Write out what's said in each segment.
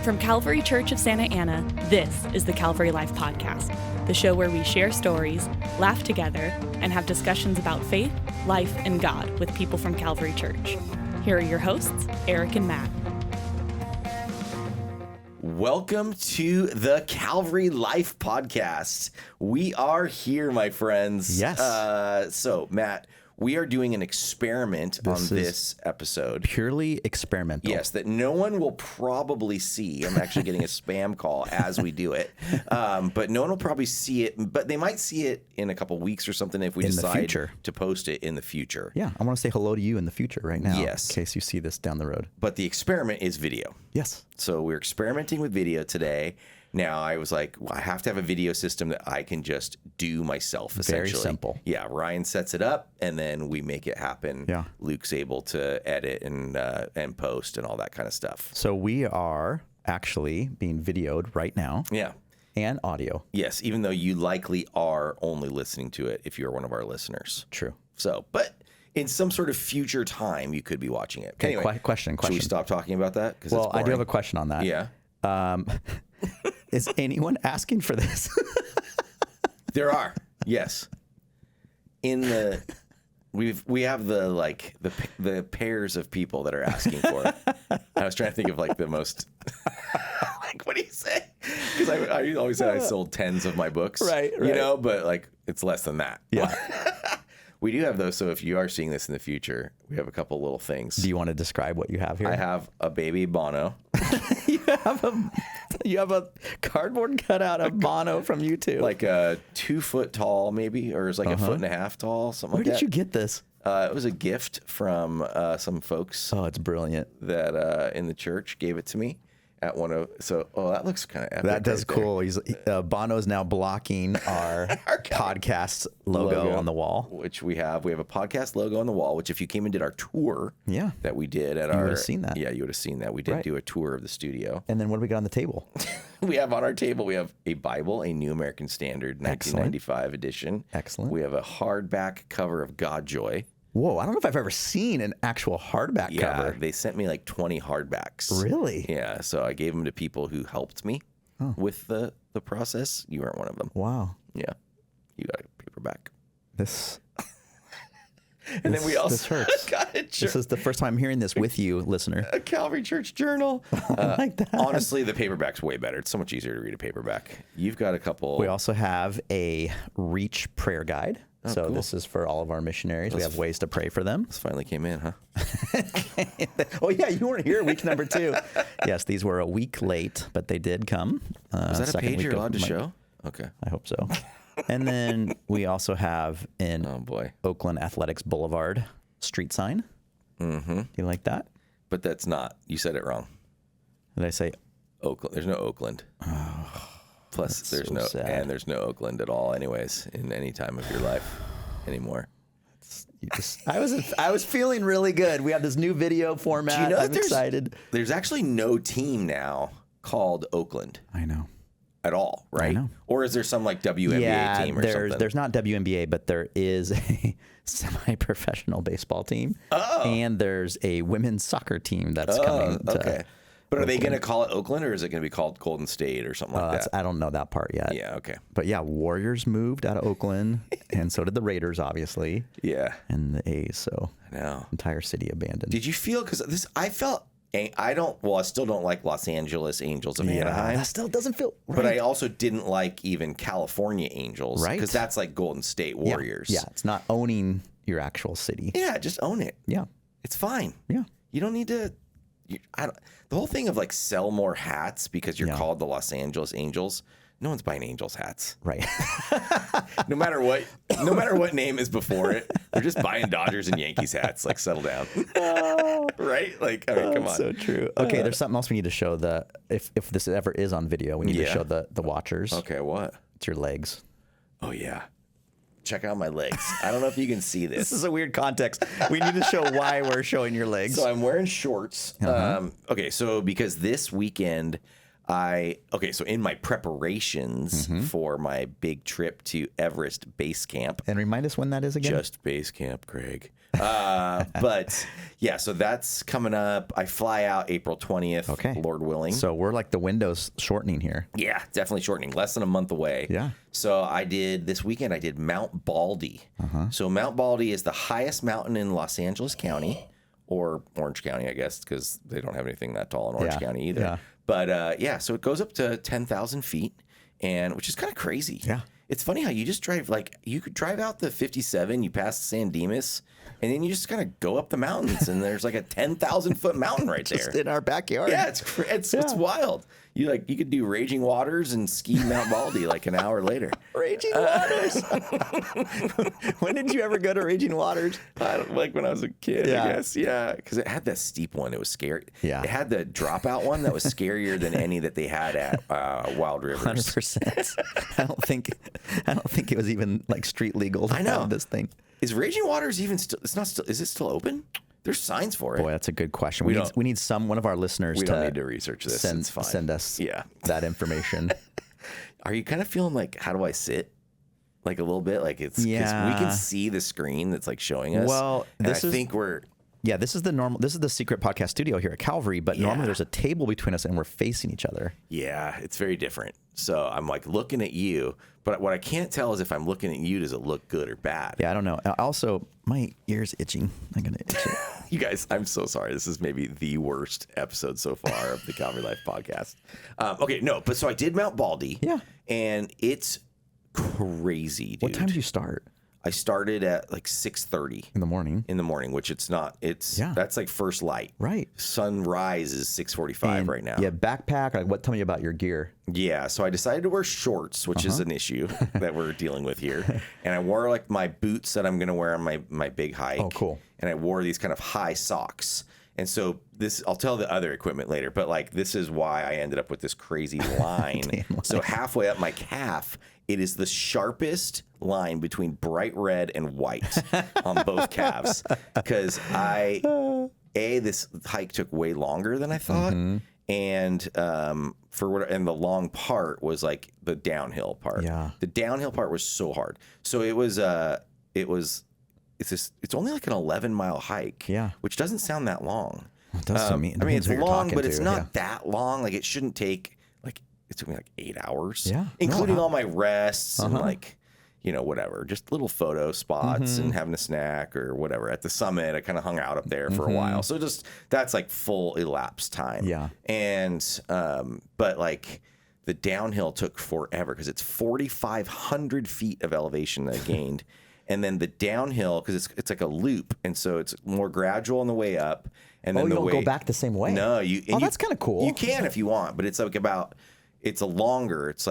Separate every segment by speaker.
Speaker 1: From Calvary Church of Santa Ana, this is the Calvary Life Podcast, the show where we share stories, laugh together, and have discussions about faith, life, and God with people from Calvary Church. Here are your hosts, Eric and Matt.
Speaker 2: Welcome to the Calvary Life Podcast. We are here, my friends.
Speaker 3: Yes.
Speaker 2: So, Matt, we are doing an experiment on this episode.
Speaker 3: Purely experimental.
Speaker 2: Yes, that no one will probably see. I'm actually getting a spam call as we do it. But no one will probably see it. But they might see it in a couple weeks or something if we decide to post it in the future.
Speaker 3: Yeah, I want to say hello to you in the future right now.
Speaker 2: Yes.
Speaker 3: In case you see this down the road.
Speaker 2: But the experiment is video.
Speaker 3: Yes.
Speaker 2: So we're experimenting with video today. Now, I was like, well, I have to have a video system that I can just do myself, essentially.
Speaker 3: Very simple.
Speaker 2: Yeah, Ryan sets it up, and then we make it happen.
Speaker 3: Yeah.
Speaker 2: Luke's able to edit and post and all that kind of stuff.
Speaker 3: So we are actually being videoed right now.
Speaker 2: Yeah.
Speaker 3: And audio.
Speaker 2: Yes, even though you likely are only listening to it if you're one of our listeners.
Speaker 3: True.
Speaker 2: So, but in some sort of future time, you could be watching it.
Speaker 3: Okay,
Speaker 2: anyway,
Speaker 3: question.
Speaker 2: Should we stop talking about that?
Speaker 3: Well, I do have a question on that.
Speaker 2: Yeah.
Speaker 3: Is anyone asking for this?
Speaker 2: There are, yes. In the we have the pairs of people that are asking for it. I was trying to think of like the most like, what do you say? Because I always said I sold tens of my books,
Speaker 3: right?
Speaker 2: You know, but like it's less than that.
Speaker 3: Yeah.
Speaker 2: We do have those, so if you are seeing this in the future, we have a couple little things.
Speaker 3: Do you want to describe what you have here?
Speaker 2: I have a baby Bono.
Speaker 3: You have a cardboard cutout of Bono from YouTube.
Speaker 2: Like a 2 foot tall, maybe, or it's like a 1.5 foot tall, something like that.
Speaker 3: Where did you get this?
Speaker 2: It was a gift from some folks.
Speaker 3: Oh, it's brilliant.
Speaker 2: That in the church gave it to me at one of. So, that looks kind of epic.
Speaker 3: That does cool. He's Bono's now blocking our podcast logo on the wall,
Speaker 2: which we have. We have a podcast logo on the wall. Which, if you came and did our tour, that we did at
Speaker 3: you would have seen that.
Speaker 2: Yeah, you would have seen that. We did do a tour of the studio.
Speaker 3: And then what do we got on the table?
Speaker 2: We have on our table. We have a Bible, a New American Standard, 1995 edition.
Speaker 3: Excellent.
Speaker 2: We have a hardback cover of God Joy.
Speaker 3: Whoa, I don't know if I've ever seen an actual hardback cover.
Speaker 2: Yeah, they sent me like 20 hardbacks.
Speaker 3: Really?
Speaker 2: Yeah, so I gave them to people who helped me with the process. You weren't one of them.
Speaker 3: Wow.
Speaker 2: Yeah, you got a paperback.
Speaker 3: And
Speaker 2: then we also
Speaker 3: this hurts. This is the first time I'm hearing this with you, listener.
Speaker 2: A Calvary Church Journal.
Speaker 3: I like that.
Speaker 2: Honestly, the paperback's way better. It's so much easier to read a paperback. You've got a couple.
Speaker 3: We also have a Reach prayer guide. So
Speaker 2: cool.
Speaker 3: This is for all of our missionaries. We have ways to pray for them.
Speaker 2: This finally came in, huh?
Speaker 3: Oh, yeah, you weren't here week number 2. Yes, these were a week late, but they did come.
Speaker 2: Was that a page you're allowed to show? Okay.
Speaker 3: I hope so. And then we also have an Oakland Athletics Boulevard street sign. Mm-hmm. Do you like that?
Speaker 2: But that's not. You said it wrong.
Speaker 3: Did I say
Speaker 2: Oakland? There's no Oakland.
Speaker 3: Oh.
Speaker 2: Plus, there's no Oakland at all, anyways, in any time of your life anymore.
Speaker 3: I was feeling really good. We have this new video format.
Speaker 2: Do you know
Speaker 3: I'm excited.
Speaker 2: There's actually no team now called Oakland.
Speaker 3: I know.
Speaker 2: At all, right?
Speaker 3: I know.
Speaker 2: Or is there some like WNBA team or something?
Speaker 3: There's not WNBA, but there is a semi-professional baseball team. Oh. And there's a women's soccer team that's coming to
Speaker 2: But
Speaker 3: Oakland.
Speaker 2: Are they going to call it Oakland, or is it going to be called Golden State or something like that?
Speaker 3: I don't know that part yet.
Speaker 2: Yeah, okay.
Speaker 3: But yeah, Warriors moved out of Oakland, and so did the Raiders, obviously.
Speaker 2: Yeah.
Speaker 3: And the A's, so
Speaker 2: I know.
Speaker 3: Entire city abandoned.
Speaker 2: Did you feel, because I still don't like Los Angeles Angels of Anaheim.
Speaker 3: That still doesn't feel right.
Speaker 2: But I also didn't like even California Angels.
Speaker 3: Right.
Speaker 2: Because that's like Golden State Warriors.
Speaker 3: Yeah, it's not owning your actual city.
Speaker 2: Yeah, just own it.
Speaker 3: Yeah.
Speaker 2: It's fine.
Speaker 3: Yeah.
Speaker 2: You don't need to... the whole thing of like sell more hats because you're called the Los Angeles Angels. No one's buying Angels hats.
Speaker 3: Right.
Speaker 2: No matter what name is before it, they're just buying Dodgers and Yankees hats. Like, settle down. Right? Like, I mean, come on.
Speaker 3: So true. Okay, there's something else we need to show if this ever is on video, we need to show the watchers.
Speaker 2: Okay, what?
Speaker 3: It's your legs.
Speaker 2: Oh yeah. Check out my legs. I don't know if you can see this.
Speaker 3: This is a weird context. We need to show why we're showing your legs.
Speaker 2: So I'm wearing shorts. Okay, so because this weekend So in my preparations for my big trip to Everest Base Camp.
Speaker 3: And remind us when that is again?
Speaker 2: Just Base Camp, Greg. But yeah, so that's coming up. I fly out April 20th,
Speaker 3: okay.
Speaker 2: Lord willing.
Speaker 3: So we're like the window's shortening here.
Speaker 2: Yeah, definitely shortening. Less than a month away.
Speaker 3: Yeah.
Speaker 2: So this weekend I did Mount Baldy. So Mount Baldy is the highest mountain in Los Angeles County, or Orange County, I guess, because they don't have anything that tall in Orange County either. Yeah. But so it goes up to 10,000 feet, which is kind of crazy.
Speaker 3: Yeah.
Speaker 2: It's funny how you just drive, you could drive out the 57, you pass San Dimas, and then you just kind of go up the mountains, and there's like a 10,000 foot mountain right there.
Speaker 3: Just in our backyard.
Speaker 2: Yeah, it's wild. You could do Raging Waters and ski Mount Baldy like an hour later.
Speaker 3: Raging Waters. When did you ever go to Raging Waters?
Speaker 2: When I was a kid, I guess. Yeah, because it had that steep one. It was scary. Yeah. It had the dropout one that was scarier than any that they had at Wild Rivers.
Speaker 3: 100%. I don't think it was even street legal to have this thing.
Speaker 2: Is Raging Waters even still? It's not still. Is it still open? There's signs for it.
Speaker 3: Boy, that's a good question. We need one of our listeners
Speaker 2: we don't need to research this.
Speaker 3: Send us that information.
Speaker 2: Are you kind of feeling like, how do I sit? Like a little bit, like it's because we can see the screen that's showing us.
Speaker 3: Well,
Speaker 2: this is
Speaker 3: the secret podcast studio here at Calvary, but normally there's a table between us and we're facing each other.
Speaker 2: Yeah, it's very different. So I'm looking at you, but what I can't tell is if I'm looking at you, does it look good or bad?
Speaker 3: Yeah, I don't know. Also, my ear's itching. I'm gonna itch it.
Speaker 2: You guys, I'm so sorry. This is maybe the worst episode so far of the Calvary Life podcast. So I did Mount Baldy. Yeah, and it's crazy, dude.
Speaker 3: What time did you start?
Speaker 2: I started at 6:30
Speaker 3: in the morning.
Speaker 2: Which it's not. That's first light.
Speaker 3: Right.
Speaker 2: Sunrise is 6:45 right now.
Speaker 3: Yeah, backpack. Tell me about your gear.
Speaker 2: Yeah, so I decided to wear shorts, which is an issue that we're dealing with here. And I wore my boots that I'm going to wear on my big hike.
Speaker 3: Oh, cool.
Speaker 2: And I wore these kind of high socks. And so I'll tell the other equipment later, but this is why I ended up with this crazy line. So halfway up my calf, it is the sharpest line between bright red and white on both calves. Because this hike took way longer than I thought. And the long part was the downhill part. Yeah. The downhill part was so hard. So it's only an 11-mile hike. Yeah. Which doesn't sound that long.
Speaker 3: It does to me.
Speaker 2: It's long, but it's not that long. It shouldn't take it took me 8 hours. Yeah. Including all my rests and whatever, just little photo spots and having a snack or whatever. At the summit, I kind of hung out up there for a while. So that's full elapsed time. Yeah. And, but the downhill took forever because it's 4,500 feet of elevation that I gained. And then the downhill, because it's a loop. And so it's more gradual on the way up. And then
Speaker 3: you don't go back the same way?
Speaker 2: No.
Speaker 3: That's kind of cool.
Speaker 2: You can if you want, but it's it's a longer, it's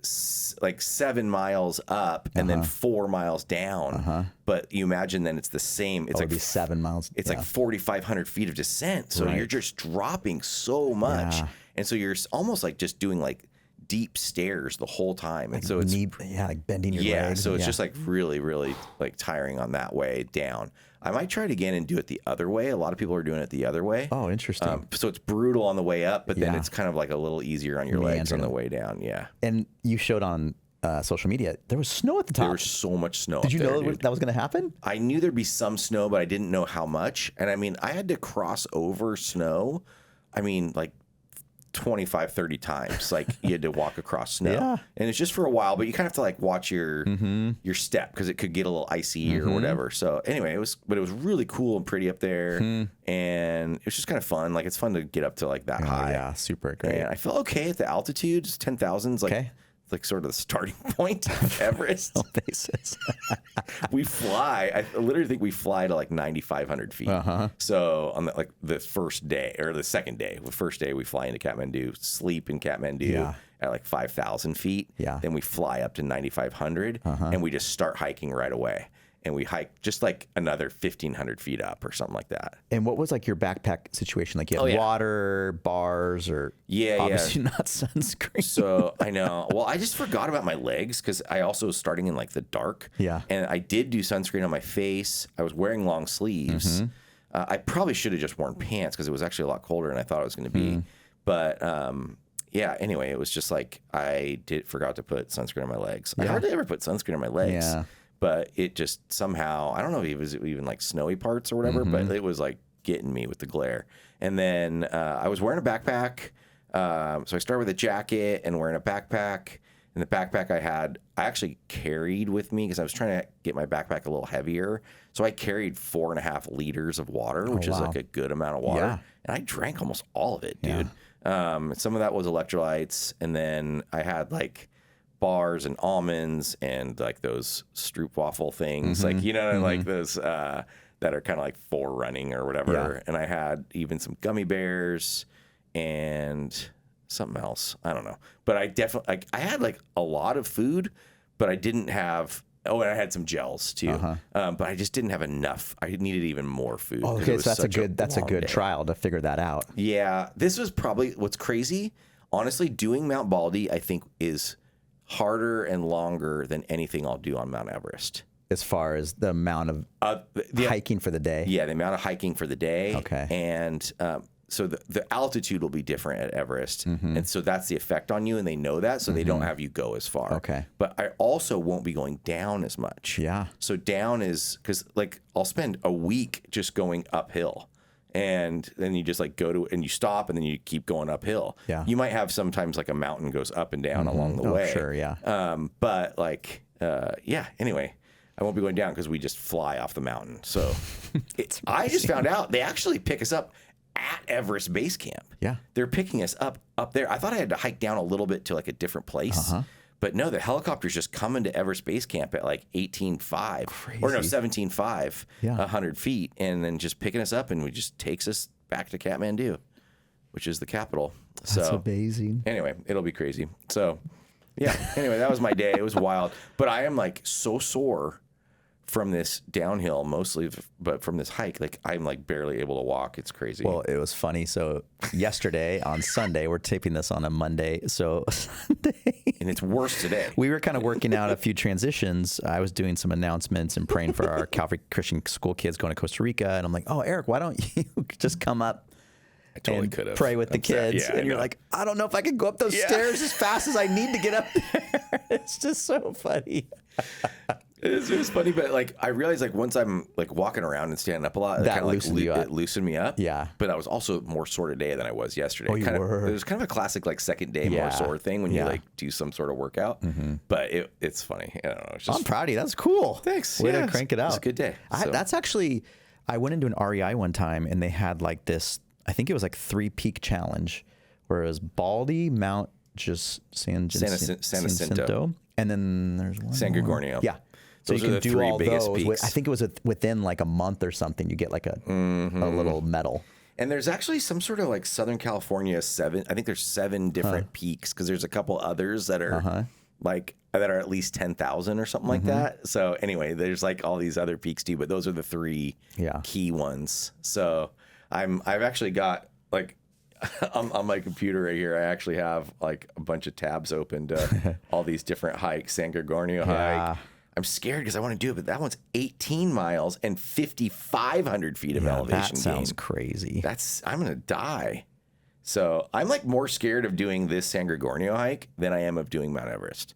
Speaker 2: 7 miles up and then 4 miles down. But you imagine then it's the same. It's
Speaker 3: it'd be 7 miles.
Speaker 2: It's 4,500 feet of descent. So you're just dropping so much. Yeah. And so you're almost just doing deep stairs the whole time. And so it's
Speaker 3: bending your legs.
Speaker 2: So it's just really, really tiring on that way down. I might try it again and do it the other way. A lot of people are doing it the other way.
Speaker 3: Oh, interesting.
Speaker 2: So it's brutal on the way up, but then it's kind of a little easier on your legs on the way down. Yeah.
Speaker 3: And you showed on social media, there was snow at the top.
Speaker 2: There was so much snow.
Speaker 3: Did you know that was going to happen?
Speaker 2: I knew there'd be some snow, but I didn't know how much. And I had to cross over snow. 25, 30 times. You had to walk across snow. Yeah. And it's just for a while, but you kind of have to watch your step because it could get a little icy or whatever. So anyway, it was really cool and pretty up there. And it was just kind of fun. It's fun to get up to that high.
Speaker 3: Yeah, super great.
Speaker 2: And I felt okay at the altitude. 10,000's okay. Sort of the starting point of Everest.
Speaker 3: Basis.
Speaker 2: We fly. I literally think we fly to 9,500 feet. So on the first day or the second day, the first day we fly into Kathmandu, sleep in Kathmandu at 5,000 feet. Yeah. Then we fly up to 9,500 and we just start hiking right away. And we hike just another 1,500 feet up or something like that.
Speaker 3: And what was your backpack situation? You had water, bars, or obviously not sunscreen.
Speaker 2: So I know. Well, I just forgot about my legs because I also was starting in the dark. Yeah. And I did do sunscreen on my face. I was wearing long sleeves. I probably should have just worn pants because it was actually a lot colder than I thought it was going to be. But yeah, anyway, it was just like I forgot to put sunscreen on my legs. I hardly ever put sunscreen on my legs.
Speaker 3: Yeah.
Speaker 2: But it just somehow, I don't know if it was even like snowy parts or whatever, but it was like getting me with the glare. And then I was wearing a backpack. So I started with a jacket and wearing a backpack. And the backpack I actually carried with me because I was trying to get my backpack a little heavier. So I carried 4.5 liters of water, which is like a good amount of water.
Speaker 3: Yeah.
Speaker 2: And I drank almost all of it, dude. Some of that was electrolytes. And then I had like bars and almonds and like those stroopwafel things, like, you know, like those that are kind of like for running or whatever. And I had even some gummy bears and something else. I don't know. But I definitely, like, I had like a lot of food, but I didn't have, and I had some gels too. But I just didn't have enough. I needed even more food.
Speaker 3: Oh, okay, so that's a good trial to figure that out.
Speaker 2: Yeah. This was probably what's crazy. Honestly, doing Mount Baldy, I think, is harder and longer than anything I'll do on Mount Everest.
Speaker 3: As far as the amount of hiking for the day?
Speaker 2: Yeah, the amount of hiking for the day.
Speaker 3: Okay.
Speaker 2: And so the altitude will be different at Everest. And so that's the effect on you, and they know that, so they don't have you go as far.
Speaker 3: Okay.
Speaker 2: But I also won't be going down as much.
Speaker 3: Yeah.
Speaker 2: So down is, because like I'll spend a week just going uphill. And then you just like go to, and you stop, and then you keep going uphill.
Speaker 3: Yeah.
Speaker 2: You might have sometimes like a mountain goes up and down along the way.
Speaker 3: Sure, yeah.
Speaker 2: But like, yeah, anyway, I won't be going down because we just fly off the mountain. So I just found out they actually pick us up at Everest Base Camp. Yeah. They're picking us up there. I thought I had to hike down a little bit to like a different place. But no, the helicopter's just coming to Everest Base Camp at like 18.5 or no, 17.5, 100 feet, and then just picking us up, and we just takes us back to Kathmandu, which is the capital.
Speaker 3: That's amazing.
Speaker 2: Anyway, it'll be crazy. So yeah, anyway, that was my day. It was wild. But I am like so sore from this downhill mostly, but from this hike, like I'm like barely able to walk. It's crazy.
Speaker 3: Well, it was funny. So yesterday on Sunday, we're taping this on a Monday. So Sunday.
Speaker 2: And it's worse today.
Speaker 3: We were kind of working out a few transitions. I was doing some announcements and praying for our Calvary Christian School kids going to Costa Rica. And I'm like, oh, Eric, why don't you just come up?
Speaker 2: I totally could have.
Speaker 3: Pray with the kids. And you're like, I don't know if I can go up those stairs as fast as I need to get up there. It's just so funny.
Speaker 2: It was funny, but like I realized like once I'm like walking around and standing up a lot, it kind of like it loosened me up. Yeah. But I was also more sore today than I was yesterday.
Speaker 3: Oh, you were.
Speaker 2: It was kind of a classic like second day more sore thing when you like do some sort of workout. But it's funny. I don't know. It's just,
Speaker 3: I'm proud of you. That's cool.
Speaker 2: Thanks.
Speaker 3: Way to crank it out.
Speaker 2: It's a good day.
Speaker 3: That's actually, I went into an REI one time and they had like this, I think it was like 3-peak challenge, where it was Baldy, Mount San Jacinto, and then there's one
Speaker 2: San
Speaker 3: more.
Speaker 2: Gorgonio.
Speaker 3: Yeah. So
Speaker 2: those
Speaker 3: you can do all those.
Speaker 2: Peaks.
Speaker 3: I think it was within like a month or something. You get like a little medal.
Speaker 2: And there's actually some sort of like Southern California 7. I think there's 7 different peaks, because there's a couple others that are like that are at least 10,000 or something like that. So anyway, there's like all these other peaks too, but those are the 3 key ones. So I've actually got like on my computer right here, I actually have like a bunch of tabs open to all these different hikes. San Gorgonio hike. I'm scared because I want to do it, but that one's 18 miles and 5,500 feet of elevation.
Speaker 3: That sounds crazy.
Speaker 2: I'm going to die. So I'm like more scared of doing this San Gorgonio hike than I am of doing Mount Everest.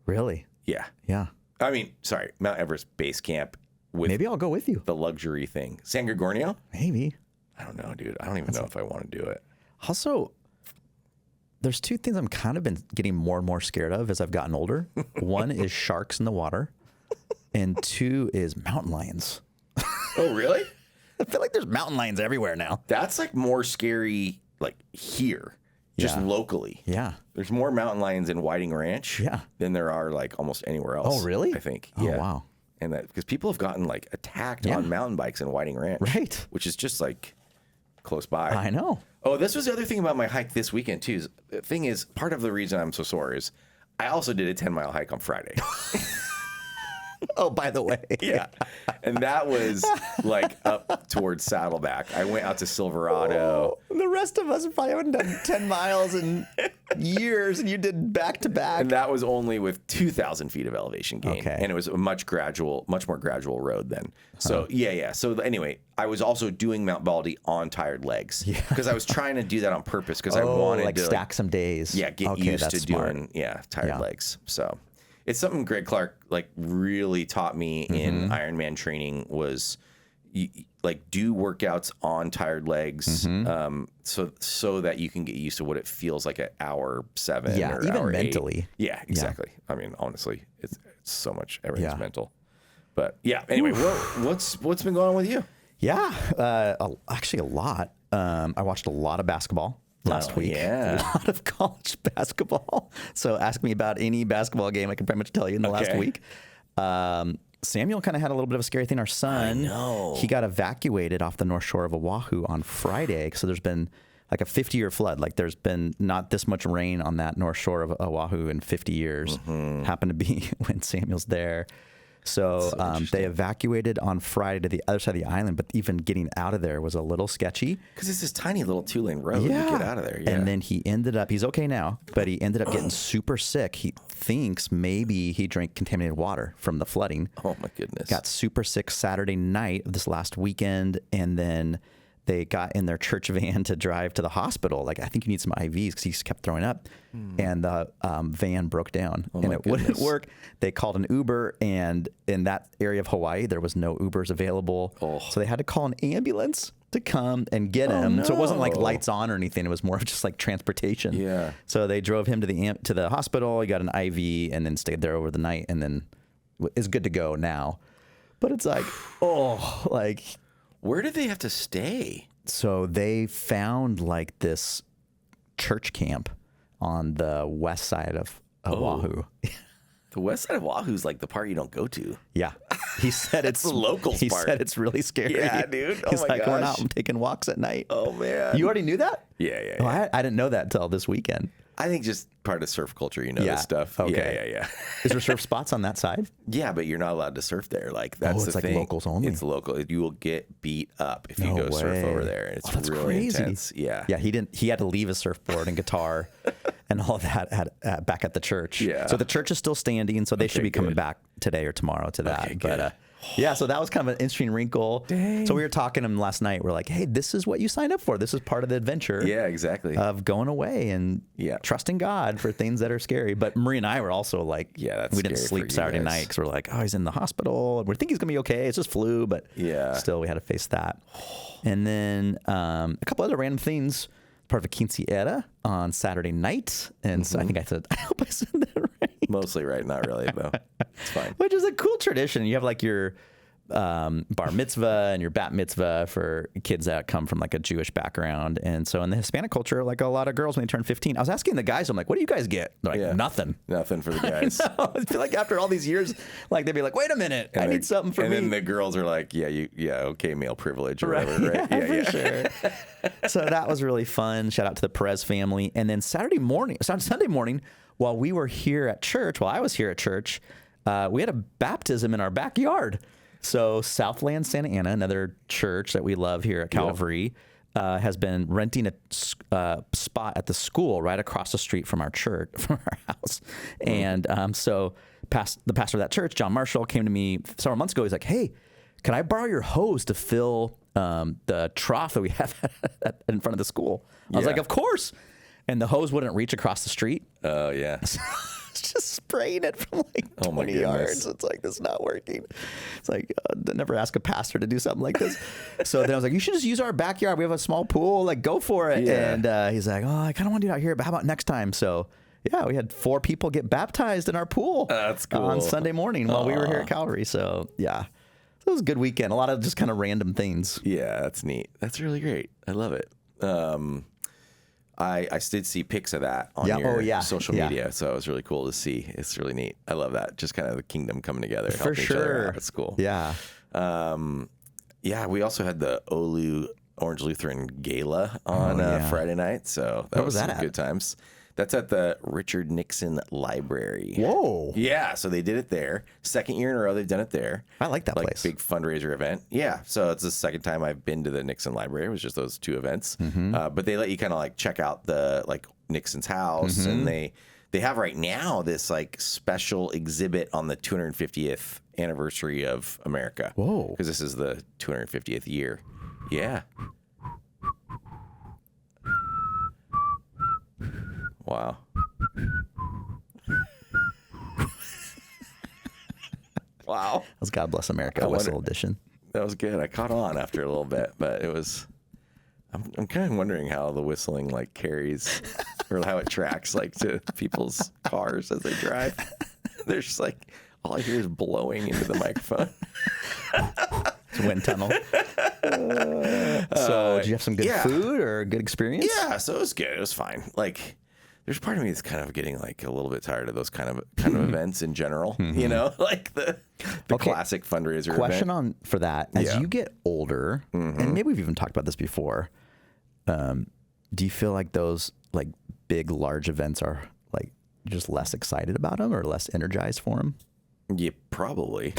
Speaker 3: Really?
Speaker 2: Yeah.
Speaker 3: Yeah.
Speaker 2: I mean, sorry, Mount Everest Base Camp.
Speaker 3: Maybe I'll go with you.
Speaker 2: The luxury thing. San Gorgonio?
Speaker 3: Maybe.
Speaker 2: I don't know, dude. I don't even know if I want to do it.
Speaker 3: Also, there's 2 things I'm kind of been getting more and more scared of as I've gotten older. One is sharks in the water, and 2 is mountain lions.
Speaker 2: Oh, really?
Speaker 3: I feel like there's mountain lions everywhere now.
Speaker 2: That's like more scary, like here, just locally.
Speaker 3: Yeah.
Speaker 2: There's more mountain lions in Whiting Ranch than there are like almost anywhere else.
Speaker 3: Oh, really?
Speaker 2: I think.
Speaker 3: Oh, wow.
Speaker 2: And that because people have gotten like attacked on mountain bikes in Whiting Ranch.
Speaker 3: Right.
Speaker 2: Which is just like close by.
Speaker 3: I know.
Speaker 2: Oh, this was the other thing about my hike this weekend too. The thing is, part of the reason I'm so sore is I also did a 10-mile hike on Friday.
Speaker 3: Oh, by the way.
Speaker 2: Yeah. And that was like up towards Saddleback. I went out to Silverado.
Speaker 3: Oh, the rest of us probably haven't done 10 miles in years, and you did back to back.
Speaker 2: And that was only with 2,000 feet of elevation gain.
Speaker 3: Okay.
Speaker 2: And it was a much more gradual road then. So, yeah. So, anyway, I was also doing Mount Baldy on tired legs. Yeah. Because I was trying to do that on purpose because I wanted to
Speaker 3: stack some days.
Speaker 2: Yeah, get used to doing tired legs. So, it's something Greg Clark really taught me in Ironman training was do workouts on tired legs, so that you can get used to what it feels like at hour 7 or
Speaker 3: even
Speaker 2: hour
Speaker 3: mentally.
Speaker 2: 8. Yeah, exactly. I mean, honestly, it's so much. Everything's mental. But yeah. Anyway, what's been going on with you?
Speaker 3: Yeah, actually a lot. I watched a lot of basketball last week.
Speaker 2: Yeah.
Speaker 3: A lot of college basketball. So ask me about any basketball game I can pretty much tell you in the last week. Samuel kind of had a little bit of a scary thing. Our son, he got evacuated off the North Shore of Oahu on Friday. So there's been like a 50-year flood. Like there's been not this much rain on that North Shore of Oahu in 50 years. Happened to be when Samuel's there. So they evacuated on Friday to the other side of the island, but even getting out of there was a little sketchy.
Speaker 2: Because it's this tiny little 2-lane road to get out of there. Yeah.
Speaker 3: And then he's okay now, but he ended up getting super sick. He thinks maybe he drank contaminated water from the flooding.
Speaker 2: Oh, my goodness.
Speaker 3: Got super sick Saturday night of this last weekend, and then they got in their church van to drive to the hospital. Like, I think you need some IVs because he kept throwing up. And the van broke down and it wouldn't work. They called an Uber, and in that area of Hawaii, there was no Ubers available. So they had to call an ambulance to come and get him. No. So it wasn't like lights on or anything. It was more of just like transportation.
Speaker 2: Yeah.
Speaker 3: So they drove him to the hospital. He got an IV and then stayed there over the night, and then is good to go now. But it's like,
Speaker 2: where did they have to stay?
Speaker 3: So they found like this church camp on the west side of Oahu.
Speaker 2: The west side of Oahu is like the part you don't go to.
Speaker 3: Yeah. He said it's
Speaker 2: the locals
Speaker 3: He
Speaker 2: part.
Speaker 3: said it's really scary.
Speaker 2: Yeah, dude.
Speaker 3: He's like, we're out and taking walks at night.
Speaker 2: Oh, man.
Speaker 3: You already knew that?
Speaker 2: Yeah.
Speaker 3: Oh, I didn't know that until this weekend.
Speaker 2: I think just part of surf culture, this stuff.
Speaker 3: Okay.
Speaker 2: Yeah.
Speaker 3: Is there surf spots on that side?
Speaker 2: Yeah, but you're not allowed to surf there. Like that's
Speaker 3: it's
Speaker 2: the
Speaker 3: like
Speaker 2: thing.
Speaker 3: locals only.
Speaker 2: It's local. You will get beat up if you go surf over there. It's
Speaker 3: that's
Speaker 2: really
Speaker 3: crazy.
Speaker 2: intense. Yeah.
Speaker 3: Yeah, he had to leave his surfboard and guitar and all that back at the church.
Speaker 2: Yeah.
Speaker 3: So the church is still standing, so they should be coming back today or tomorrow to that.
Speaker 2: Okay,
Speaker 3: but yeah, so that was kind of an interesting wrinkle.
Speaker 2: Dang.
Speaker 3: So we were talking to him last night. We're like, hey, this is what you signed up for. This is part of the adventure.
Speaker 2: Yeah, exactly.
Speaker 3: Of going away and trusting God for things that are scary. But Marie and I were also like, we didn't sleep Saturday night because we're like, he's in the hospital. We think he's going to be okay. It's just flu, but still we had to face that. And then a couple other random things. Part of a quinceañera on Saturday night. And so I think I hope I said that right.
Speaker 2: Mostly right, not really, though. It's fine.
Speaker 3: Which is a cool tradition. You have like your bar mitzvah and your bat mitzvah for kids that come from like a Jewish background. And so in the Hispanic culture, like a lot of girls when they turn 15, I was asking the guys, I'm like, what do you guys get? They're like, nothing.
Speaker 2: Nothing for the guys.
Speaker 3: I feel like after all these years, like they'd be like, wait a minute, I need something for me.
Speaker 2: And then the girls are like, okay, male privilege or whatever, right?
Speaker 3: Yeah, for sure. So that was really fun. Shout out to the Perez family. And then Sunday morning, while I was here at church, we had a baptism in our backyard. So Southland Santa Ana, another church that we love here at Calvary, has been renting a spot at the school right across the street from our church, from our house. And so the pastor of that church, John Marshall, came to me several months ago. He's like, hey, can I borrow your hose to fill the trough that we have in front of the school? I was like, of course. And the hose wouldn't reach across the street.
Speaker 2: Oh, yeah.
Speaker 3: Just spraying it from like 20 yards. It's like, this is not working. It's like, never ask a pastor to do something like this. So then I was like, you should just use our backyard. We have a small pool. Like, go for it. Yeah. And he's like, I kind of want to do it out here, but how about next time? So yeah, we had 4 people get baptized in our pool.
Speaker 2: That's cool.
Speaker 3: On Sunday morning while we were here at Calvary. So yeah, it was a good weekend. A lot of just kind of random things.
Speaker 2: Yeah, that's neat. That's really great. I love it. I did see pics of that on your social media, so it was really cool to see. It's really neat. I love that. Just kind of the kingdom coming together, helping each other out. It's cool.
Speaker 3: Yeah.
Speaker 2: We also had the Orange Lutheran Gala on Friday night, so that was some good times. That's at the Richard Nixon Library.
Speaker 3: Whoa.
Speaker 2: Yeah, so they did it there. Second year in a row they've done it there.
Speaker 3: I like that place.
Speaker 2: Big fundraiser event. Yeah, so it's the second time I've been to the Nixon Library. It was just those 2 events. But they let you kind of like check out the like Nixon's house, and they have right now this like special exhibit on the 250th anniversary of America.
Speaker 3: Whoa.
Speaker 2: Because this is the 250th year. Yeah. Wow. Wow.
Speaker 3: That was God Bless America whistle edition.
Speaker 2: That was good. I caught on after a little bit, but it was. I'm kind of wondering how the whistling like carries, or how it tracks like to people's cars as they drive. There's just like all I hear is blowing into the microphone.
Speaker 3: It's a wind tunnel. So did you have some good food or a good experience?
Speaker 2: Yeah, so it was good. It was fine. Like, there's part of me that's kind of getting like a little bit tired of those kind of events in general. You know, like the classic fundraiser
Speaker 3: Question
Speaker 2: event.
Speaker 3: for that: as you get older, and maybe we've even talked about this before, do you feel like those like big, large events are like you're just less excited about them or less energized for them?
Speaker 2: Yeah, probably.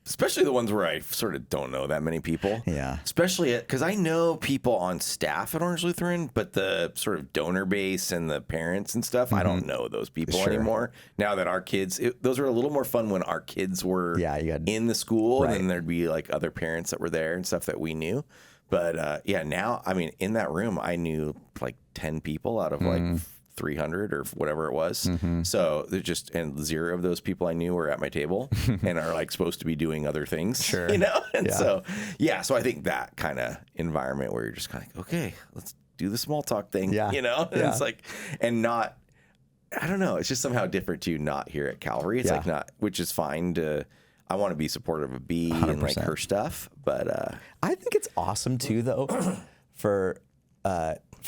Speaker 2: Especially the ones where I sort of don't know that many people.
Speaker 3: Yeah.
Speaker 2: Especially because I know people on staff at Orange Lutheran, but the sort of donor base and the parents and stuff, I don't know those people anymore. Now that our kids, those were a little more fun when our kids were in the school, and then there'd be like other parents that were there and stuff that we knew. But now, I mean, in that room, I knew like 10 people out of like 300 or whatever it was. So they're just, and 0 of those people I knew were at my table and are like supposed to be doing other things, you know? And so I think that kind of environment where you're just kind of like, okay, let's do the small talk thing, you know? And it's like, and not, I don't know, it's just somehow different to not here at Calvary. It's like not, which is fine to, I want to be supportive of B 100%. And like her stuff, but
Speaker 3: I think it's awesome too, though, for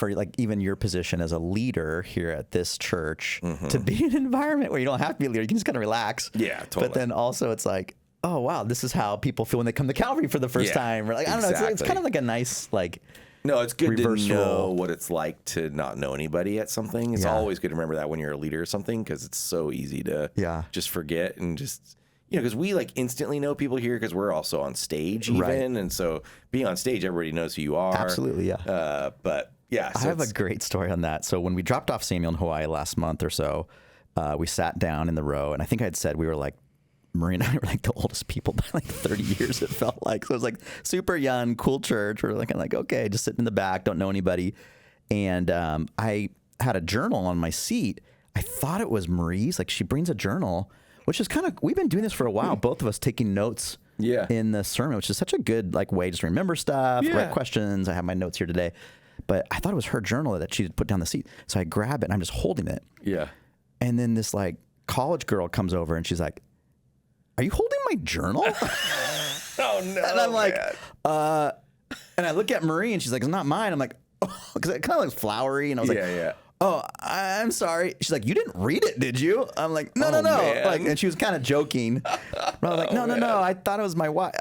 Speaker 3: like even your position as a leader here at this church to be in an environment where you don't have to be a leader. You can just kind of relax.
Speaker 2: Yeah, totally.
Speaker 3: But then also it's like, oh, wow, this is how people feel when they come to Calvary for the first time. Or like, I don't know. It's kind of like a nice, like,
Speaker 2: no, it's good to know what it's like to not know anybody at something. It's always good to remember that when you're a leader or something, because it's so easy to just forget and just, you know, because we like instantly know people here because we're also on stage even. And so being on stage, everybody knows who you are.
Speaker 3: Absolutely, yeah.
Speaker 2: But yeah.
Speaker 3: So I have a great story on that. So when we dropped off Samuel in Hawaii last month or so, we sat down in the row, and I think I'd said we were like, Marie and I were like the oldest people by like 30 years, it felt like. So it was like super young, cool church. We're like, okay, just sitting in the back, don't know anybody. And I had a journal on my seat. I thought it was Marie's. Like, she brings a journal, which is kind of, we've been doing this for a while, both of us taking notes in the sermon, which is such a good like way just to remember stuff, write questions. I have my notes here today. But I thought it was her journal that she had put down the seat. So I grab it and I'm just holding it.
Speaker 2: Yeah.
Speaker 3: And then this like college girl comes over and she's like, "Are you holding my journal?"
Speaker 2: Oh no.
Speaker 3: And I'm like, and I look at Marie and she's like, "It's not mine." I'm like, oh, because it kind of looks flowery. And I was like, "Oh, I'm sorry." She's like, "You didn't read it, did you?" I'm like, no.
Speaker 2: Man.
Speaker 3: Like, and she was kind of joking. But I was like, no. I thought it was my wife.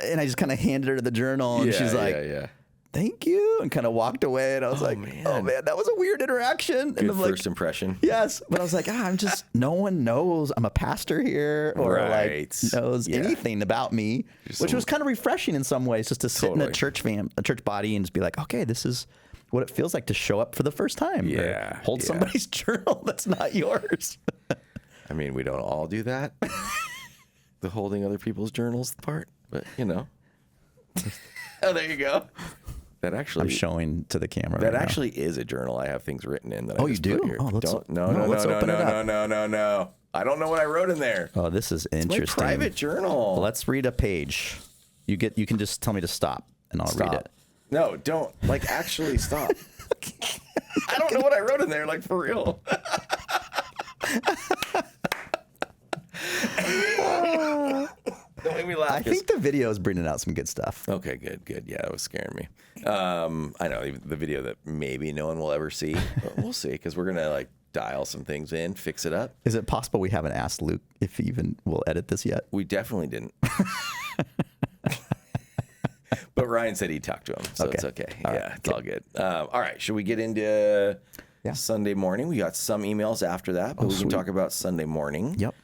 Speaker 3: And I just kind of handed her the journal and she's like, "Thank you," and kind of walked away. And I was like, oh man, that was a weird interaction.
Speaker 2: Good
Speaker 3: and I'm
Speaker 2: first
Speaker 3: like,
Speaker 2: impression.
Speaker 3: Yes. But I was like, I'm just, no one knows I'm a pastor here or like knows anything about me, which was kind of refreshing in some ways, just to sit in a church body and just be like, okay, this is what it feels like to show up for the first time.
Speaker 2: Yeah.
Speaker 3: Hold somebody's journal that's not yours.
Speaker 2: I mean, we don't all do that. The holding other people's journals part, but you know. Oh, there you go. That actually,
Speaker 3: I'm showing to the camera.
Speaker 2: That
Speaker 3: right
Speaker 2: actually is a journal I have things written in. That I
Speaker 3: you
Speaker 2: just
Speaker 3: do?
Speaker 2: put here.
Speaker 3: Oh, let's
Speaker 2: don't. No. I don't know what I wrote in there.
Speaker 3: Oh, this is interesting.
Speaker 2: It's my private journal.
Speaker 3: Well, let's read a page. You can just tell me to stop, and I'll read it.
Speaker 2: No, don't. Like, actually stop. I don't know what I wrote in there. Like, for real. Don't make me laugh.
Speaker 3: I think the video is bringing out some good stuff.
Speaker 2: Okay, good. Yeah, it was scaring me. I know the video that maybe no one will ever see. But we'll see, because we're gonna like dial some things in, fix it up.
Speaker 3: Is it possible we haven't asked Luke if he even will edit this yet?
Speaker 2: We definitely didn't. But Ryan said he talked to him, so it's okay. All right, it's all good. All right, should we get into
Speaker 3: Yeah.
Speaker 2: Sunday morning. We got some emails after that, but we can talk about Sunday morning.
Speaker 3: Yep.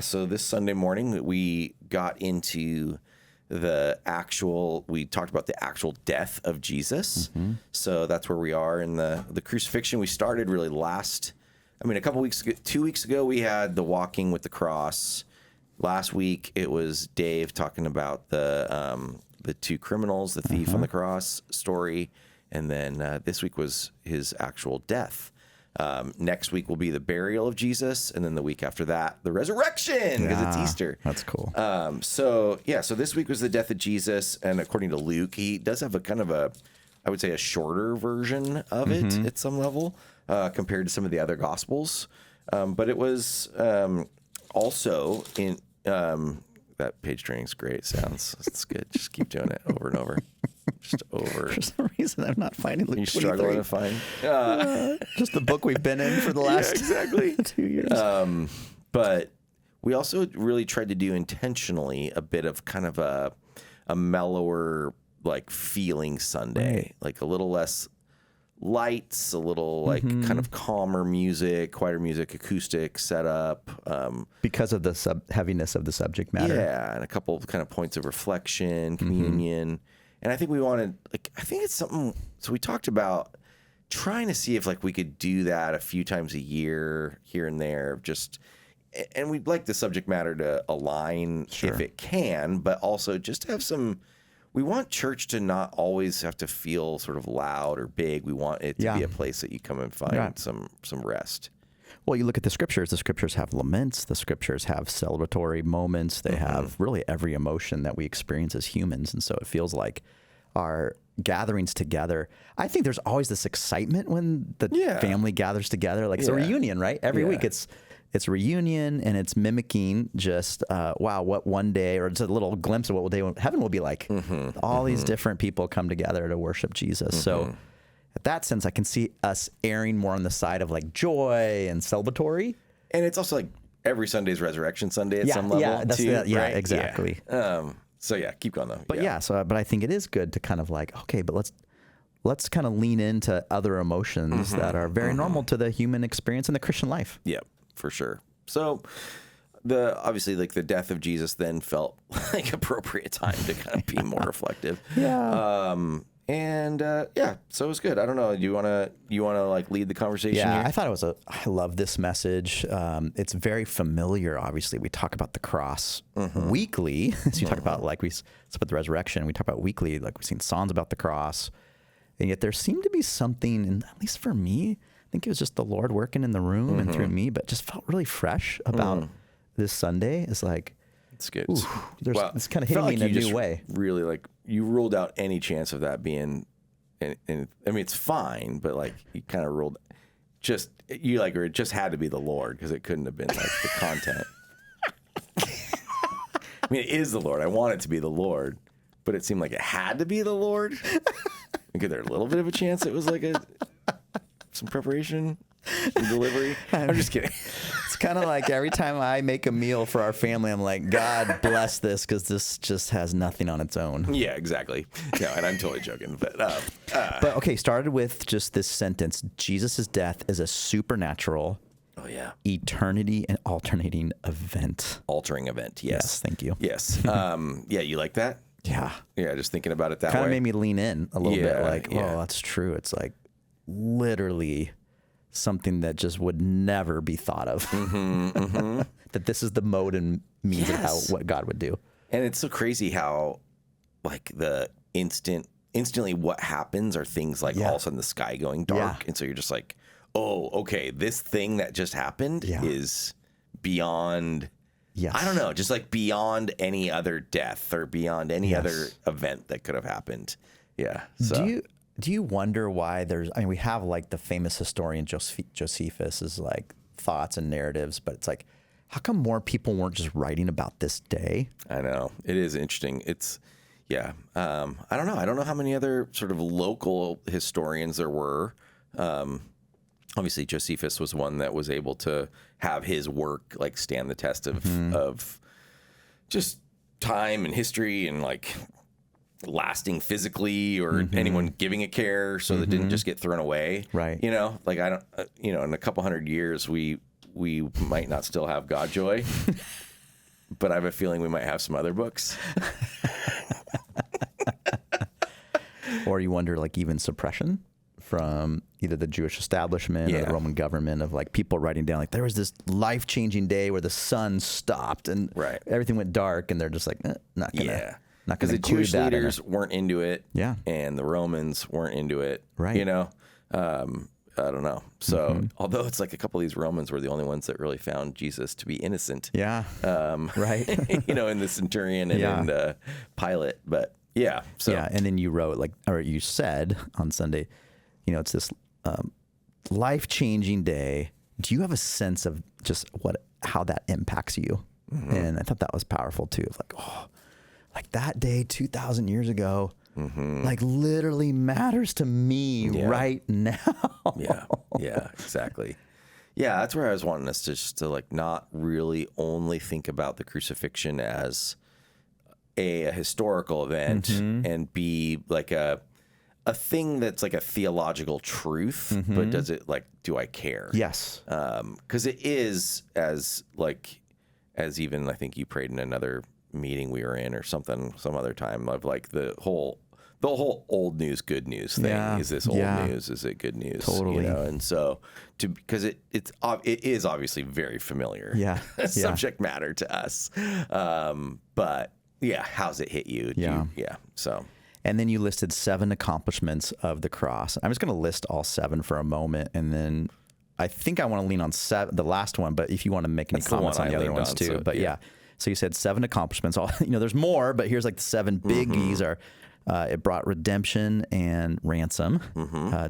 Speaker 2: So this Sunday morning, we got into we talked about the actual death of Jesus. Mm-hmm. So that's where we are in the crucifixion. We started really a couple weeks ago, 2 weeks ago, we had the walking with the cross. Last week, it was Dave talking about the two criminals, the thief on the cross story. And then this week was his actual death. Next week will be the burial of Jesus. And then the week after that, the resurrection, because it's Easter.
Speaker 3: That's cool.
Speaker 2: So this week was the death of Jesus. And according to Luke, he does have I would say a shorter version of it at some level compared to some of the other Gospels. But it was also in... that page turning is great. It's good. Just keep doing it over and over. Just over.
Speaker 3: For some reason, I'm not finding Luke 23.
Speaker 2: You're struggling to find?
Speaker 3: Just the book we've been in for the last
Speaker 2: exactly
Speaker 3: 2 years.
Speaker 2: But we also really tried to do intentionally a bit of kind of a mellower, like, feeling Sunday.
Speaker 3: Right.
Speaker 2: Like a little less lights, a little like kind of calmer music, quieter music, acoustic setup.
Speaker 3: Because of the heaviness of the subject matter.
Speaker 2: Yeah, and a couple of kind of points of reflection, communion. And I think we wanted, I think it's something, so we talked about trying to see if we could do that a few times a year, here and there, and we'd like the subject matter to align if it can, but also just have we want church to not always have to feel sort of loud or big. We want it to be a place that you come and find some rest.
Speaker 3: Well, you look at the scriptures. The scriptures have laments. The scriptures have celebratory moments. They have really every emotion that we experience as humans. And so it feels like our gatherings together. I think there's always this excitement when the family gathers together. It's a reunion, right? Every week it's a reunion, and it's mimicking just, what one day, or just a little glimpse of what heaven will be like. All these different people come together to worship Jesus. So at that sense, I can see us erring more on the side of joy and celebratory.
Speaker 2: And it's also every Sunday's Resurrection Sunday at some level too. Right?
Speaker 3: Exactly.
Speaker 2: So keep going though.
Speaker 3: But but I think it is good to kind of okay, but let's kind of lean into other emotions that are very normal to the human experience in the Christian life.
Speaker 2: Yep, for sure. So obviously the death of Jesus then felt like appropriate time to kind of be more reflective. So it was good. I don't know. Do you want to lead the conversation here?
Speaker 3: I thought I love this message. It's very familiar. Obviously, we talk about the cross weekly. So you talk about we about the resurrection. We talk about weekly, we've seen songs about the cross, and yet there seemed to be something, and at least for me, I think it was just the Lord working in the room and through me, but just felt really fresh about this Sunday. It's
Speaker 2: it's good.
Speaker 3: It's kind of hitting me in a new way.
Speaker 2: Really, you ruled out any chance of that being, and I mean it's fine, but you kind of ruled, or it just had to be the Lord, because it couldn't have been the content. I mean, it is the Lord. I want it to be the Lord, but it seemed like it had to be the Lord. Is there a little bit of a chance it was some preparation, some delivery? I'm just kidding.
Speaker 3: It's kind of every time I make a meal for our family, I'm like, God bless this, because this just has nothing on its own.
Speaker 2: Yeah, exactly. No, and I'm totally joking. But
Speaker 3: okay, started with just this sentence: Jesus' death is a supernatural, eternity and alternating event.
Speaker 2: Altering event, yes.
Speaker 3: Thank you.
Speaker 2: Yes. You like that?
Speaker 3: Yeah.
Speaker 2: Yeah, just thinking about it that way.
Speaker 3: Kind of made me lean in a little bit, oh, that's true. It's literally something that just would never be thought of. That this is the mode and means of what God would do.
Speaker 2: And it's so crazy how the instantly what happens are things all of a sudden the sky going dark. And so you're just oh, okay, this thing that just happened is beyond, I don't know, just beyond any other death or beyond any other event that could have happened. Yeah. So.
Speaker 3: Do you wonder why we have the famous historian Josephus' thoughts and narratives, but it's how come more people weren't just writing about this day?
Speaker 2: I know. It is interesting. It's, I don't know. I don't know how many other sort of local historians there were. Obviously Josephus was one that was able to have his work stand the test of just time and history and lasting physically or anyone giving it care, so that it didn't just get thrown away.
Speaker 3: Right.
Speaker 2: You know, like I don't, you know, in a couple hundred years, we might not still have God Joy, but I have a feeling we might have some other books.
Speaker 3: Or you wonder, like, even suppression from either the Jewish establishment or the Roman government, of like people writing down, like, there was this life-changing day where the sun stopped and everything went dark, and they're just like, not gonna. Not
Speaker 2: because the Jewish leaders weren't into it, and the Romans weren't into it,
Speaker 3: right?
Speaker 2: You know, I don't know. So although it's like a couple of these Romans were the only ones that really found Jesus to be innocent, right? You know, in the centurion and in Pilate, but so
Speaker 3: and then you wrote, like, or you said on Sunday, you know, it's this life-changing day. Do you have a sense of just how that impacts you? And I thought that was powerful too. Of like, like that day 2,000 years ago, like literally matters to me right now.
Speaker 2: Yeah, exactly. Yeah, that's where I was wanting us to just to like not really only think about the crucifixion as a historical event and be like a thing that's like a theological truth, but does it, like, do I care?
Speaker 3: Yes.
Speaker 2: Because it is, as even I think you prayed in another meeting we were in or something some other time, of like the whole old news, good news thing. Is this old news? Is it good news?
Speaker 3: Totally.
Speaker 2: You know, and so because it is obviously very familiar subject matter to us. But how's it hit you? So.
Speaker 3: And then you listed 7 accomplishments of the cross. I'm just going to list all 7 for a moment, and then I think I want to lean on the last one, but if you want to make any comments on the other ones too. But so you said 7 accomplishments. You know, there's more, but here's like the 7 biggies are, it brought redemption and ransom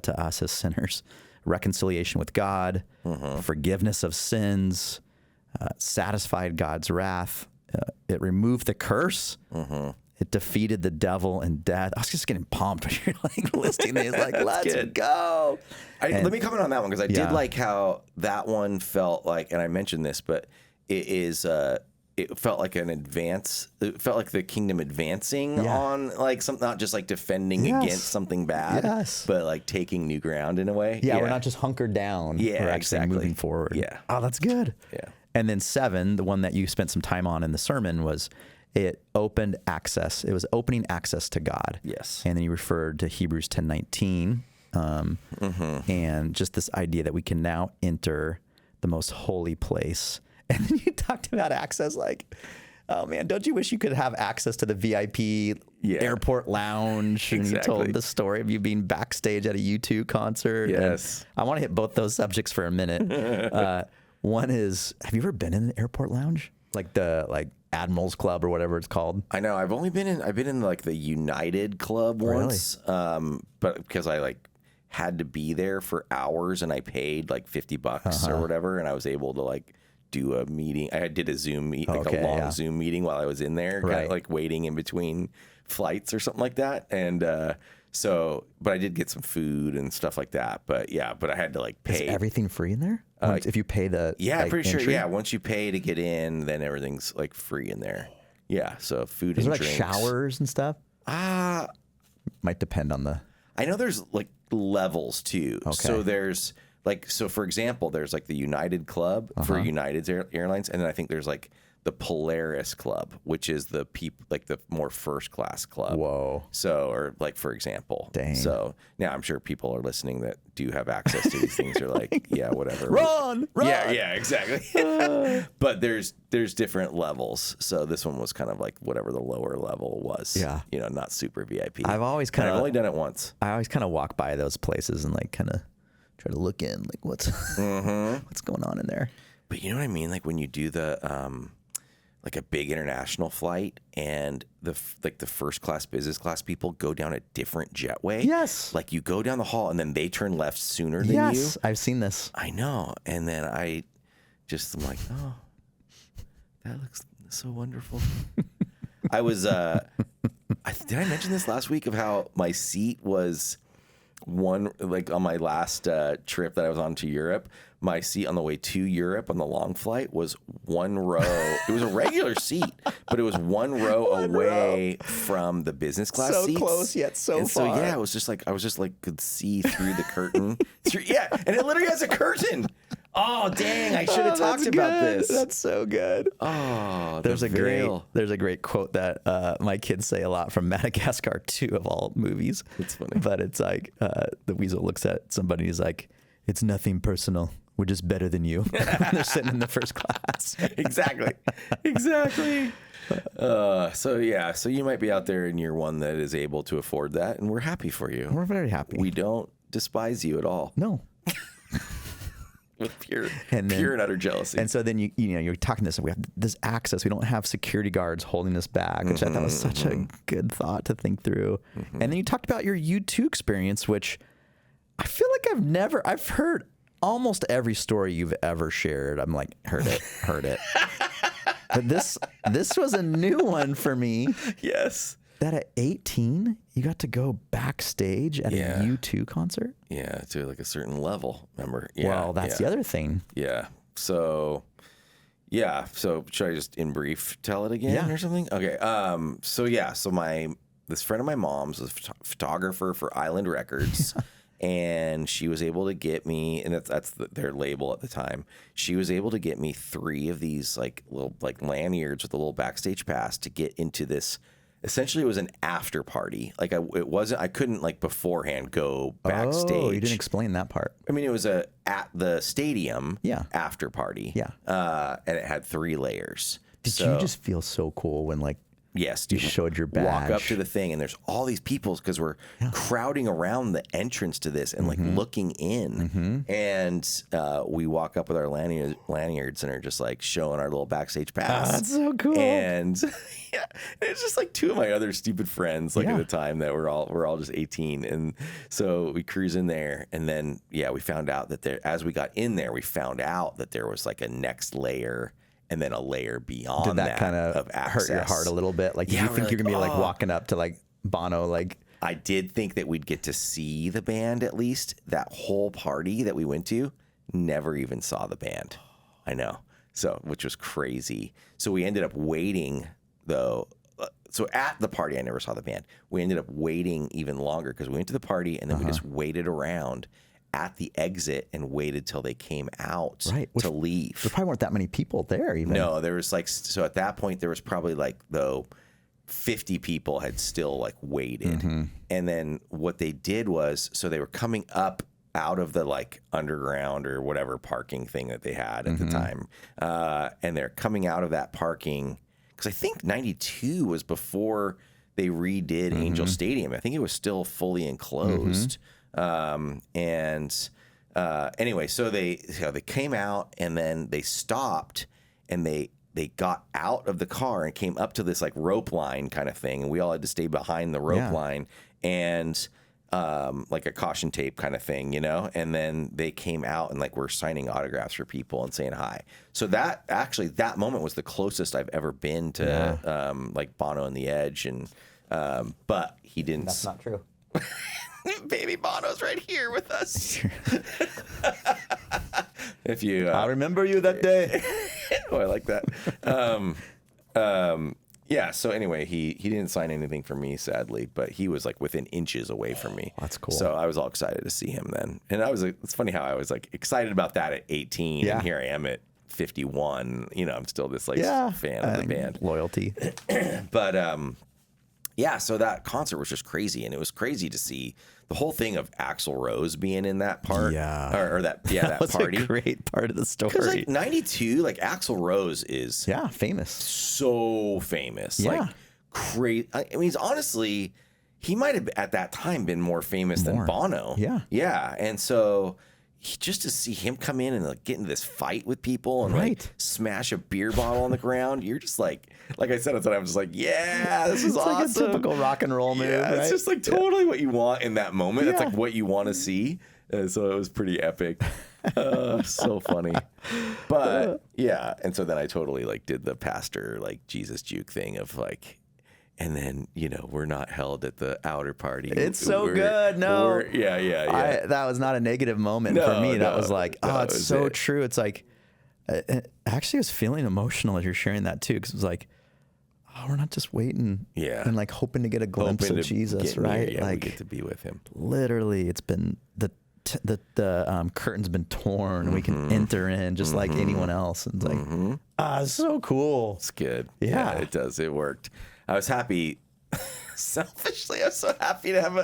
Speaker 3: to us as sinners, reconciliation with God, forgiveness of sins, satisfied God's wrath. It removed the curse. It defeated the devil and death. I was just getting pumped when you're like listing these, like, let's go.
Speaker 2: Let me comment on that one, because I did like how that one felt like, and I mentioned this, but it felt like an advance. It felt like the kingdom advancing on like something, not just like defending against something bad, but like taking new ground in a way.
Speaker 3: We're not just hunkered down. We're actually moving forward. Oh, that's good. And then 7, the one that you spent some time on in the sermon, was it opened access. It was opening access to God.
Speaker 2: Yes.
Speaker 3: And then you referred to Hebrews 10:19, and just this idea that we can now enter the most holy place. And then you talked about access, like, oh man, don't you wish you could have access to the VIP airport lounge? And you told the story of you being backstage at a U2 concert.
Speaker 2: Yes.
Speaker 3: And I want to hit both those subjects for a minute. One is, have you ever been in an airport lounge? Like the Admirals Club or whatever it's called?
Speaker 2: I know. I've been in like the United Club once. But because I like had to be there for hours and I paid like $50 or whatever, and I was able to like do a meeting. I did a Zoom a long Zoom meeting while I was in there, kind of like waiting in between flights or something like that. And but I did get some food and stuff like that. But I had to like pay.
Speaker 3: Is everything free in there? If you pay the
Speaker 2: I'm pretty sure. Yeah, once you pay to get in, then everything's like free in there. Yeah, so food and drinks.
Speaker 3: Is there like showers and stuff? Might depend on the.
Speaker 2: I know there's like levels too. Okay. So there's like, so for example, there's like the United Club for United's Airlines, and then I think there's like the Polaris Club, which is the like the more first class club.
Speaker 3: Whoa.
Speaker 2: So, or like, for example.
Speaker 3: Dang.
Speaker 2: So now I'm sure people are listening that do have access to these things are like, yeah, whatever.
Speaker 3: Run.
Speaker 2: Yeah, exactly. But there's different levels. So this one was kind of like whatever the lower level was.
Speaker 3: Yeah.
Speaker 2: You know, not super VIP.
Speaker 3: I've only
Speaker 2: done it once.
Speaker 3: I always kind of walk by those places and like kind of try to look in, like what's going on in there.
Speaker 2: But you know what I mean? Like when you do the, like a big international flight, and the first class, business class people go down a different jetway.
Speaker 3: Yes.
Speaker 2: Like you go down the hall and then they turn left sooner than you.
Speaker 3: Yes, I've seen this.
Speaker 2: I know. And then I'm like, oh, that looks so wonderful. I was, did I mention this last week of how my seat was like on my last trip that I was on to Europe, my seat on the way to Europe on the long flight was one row. It was a regular seat, but it was one row away from the business class seats.
Speaker 3: So close yet so
Speaker 2: and
Speaker 3: far.
Speaker 2: So yeah, it was just like I was just like could see through the curtain. Yeah, and it literally has a curtain. Oh dang! I should have talked about this.
Speaker 3: That's so good.
Speaker 2: Oh,
Speaker 3: there's a great quote that my kids say a lot from Madagascar 2 of all movies.
Speaker 2: It's funny,
Speaker 3: but it's like the weasel looks at somebody and he's like, "It's nothing personal. We're just better than you." They're sitting in the first class.
Speaker 2: Exactly. So you might be out there and you're one that is able to afford that, and we're happy for you.
Speaker 3: We're very happy.
Speaker 2: We don't despise you at all.
Speaker 3: No.
Speaker 2: With pure and utter jealousy.
Speaker 3: And so then you're talking this, and we have this access. We don't have security guards holding us back, which I thought was such a good thought to think through. And then you talked about your U2 experience, which I feel like I've heard almost every story you've ever shared. I'm like, heard it. But this was a new one for me.
Speaker 2: Yes.
Speaker 3: That at 18, you got to go backstage at a U2 concert?
Speaker 2: Yeah, to like a certain level, remember? Yeah,
Speaker 3: well, that's the other thing.
Speaker 2: Yeah. So should I just in brief tell it again or something? Okay. So this friend of my mom's was a photographer for Island Records. And she was able to get me, and that's their label at the time. She was able to get me 3 of these like little like lanyards with a little backstage pass to get into this. Essentially, it was an after party. Like I couldn't like beforehand go backstage.
Speaker 3: Oh, you didn't explain that part.
Speaker 2: I mean, it was at the stadium after party.
Speaker 3: Yeah.
Speaker 2: And it had 3 layers.
Speaker 3: Did you just feel so cool when like
Speaker 2: yes, dude,
Speaker 3: you showed your badge?
Speaker 2: Walk up to the thing, and there's all these people because we're crowding around the entrance to this and like looking in. And we walk up with our lanyards and are just like showing our little backstage pass.
Speaker 3: That's so cool.
Speaker 2: And it's just like 2 of my other stupid friends like at the time that we're all just 18, and so we cruise in there, and then we found out that as we got in there, we found out that there was like a next layer. And then a layer beyond
Speaker 3: Did that kind of hurt your heart a little bit? Like, did you think you're going to be like walking up to like Bono? Like,
Speaker 2: I did think that we'd get to see the band at least. That whole party that we went to, never even saw the band. I know. So, which was crazy. So we ended up waiting though. So at the party, I never saw the band. We ended up waiting even longer because we went to the party and then we just waited around at the exit and waited till they came out to leave.
Speaker 3: There probably weren't that many people there even.
Speaker 2: No, there was like, so at that point there was probably like 50 people had still like waited. And then what they did was, so they were coming up out of the like underground or whatever parking thing that they had at the time. And they're coming out of that parking because I think 92 was before they redid Angel Stadium. I think it was still fully enclosed. Anyway, so they came out and then they stopped and they got out of the car and came up to this like rope line kind of thing, and we all had to stay behind the rope line and like a caution tape kind of thing, and then they came out and like we're signing autographs for people and saying hi. So that moment was the closest I've ever been to like Bono and the Edge, and but he didn't.
Speaker 3: That's not true.
Speaker 2: Baby Bono's right here with us. If you,
Speaker 3: I remember you that day.
Speaker 2: Oh, I like that. So anyway, he didn't sign anything for me, sadly, but he was like within inches away from me.
Speaker 3: That's cool.
Speaker 2: So I was all excited to see him then, and it's funny how I was like excited about that at 18, and here I am at 51. I'm still this like fan of the band.
Speaker 3: Loyalty.
Speaker 2: But so that concert was just crazy, and it was crazy to see the whole thing of Axl Rose being in that part, or that
Speaker 3: that
Speaker 2: party.
Speaker 3: A great part of the story.
Speaker 2: Because like 92, like Axl Rose is
Speaker 3: famous,
Speaker 2: so famous, like crazy. I mean, honestly, he might have at that time been more famous than Bono. And so. Just to see him come in and like get into this fight with people and like smash a beer bottle on the ground, you're just like I said, I was just like, this is awesome.
Speaker 3: Like a typical rock and roll move.
Speaker 2: It's just like totally what you want in that moment. It's like what you want to see. So it was pretty epic. So funny. But and so then I totally like did the pastor like Jesus juke thing of like, And then, we're not held at the outer party.
Speaker 3: It's so good. No.
Speaker 2: Yeah.
Speaker 3: That was not a negative moment for me. That was like, it's so true. It's like, actually, I was feeling emotional as you're sharing that too, because it was like, we're not just waiting and like hoping to get a glimpse of Jesus, right?
Speaker 2: Yeah,
Speaker 3: like
Speaker 2: we get to be with him.
Speaker 3: Literally, it's been the curtain's been torn. And we can enter in just like anyone else. And it's like, it's so cool.
Speaker 2: It's good.
Speaker 3: Yeah,
Speaker 2: it does. It worked. I was happy. Selfishly, I was so happy to have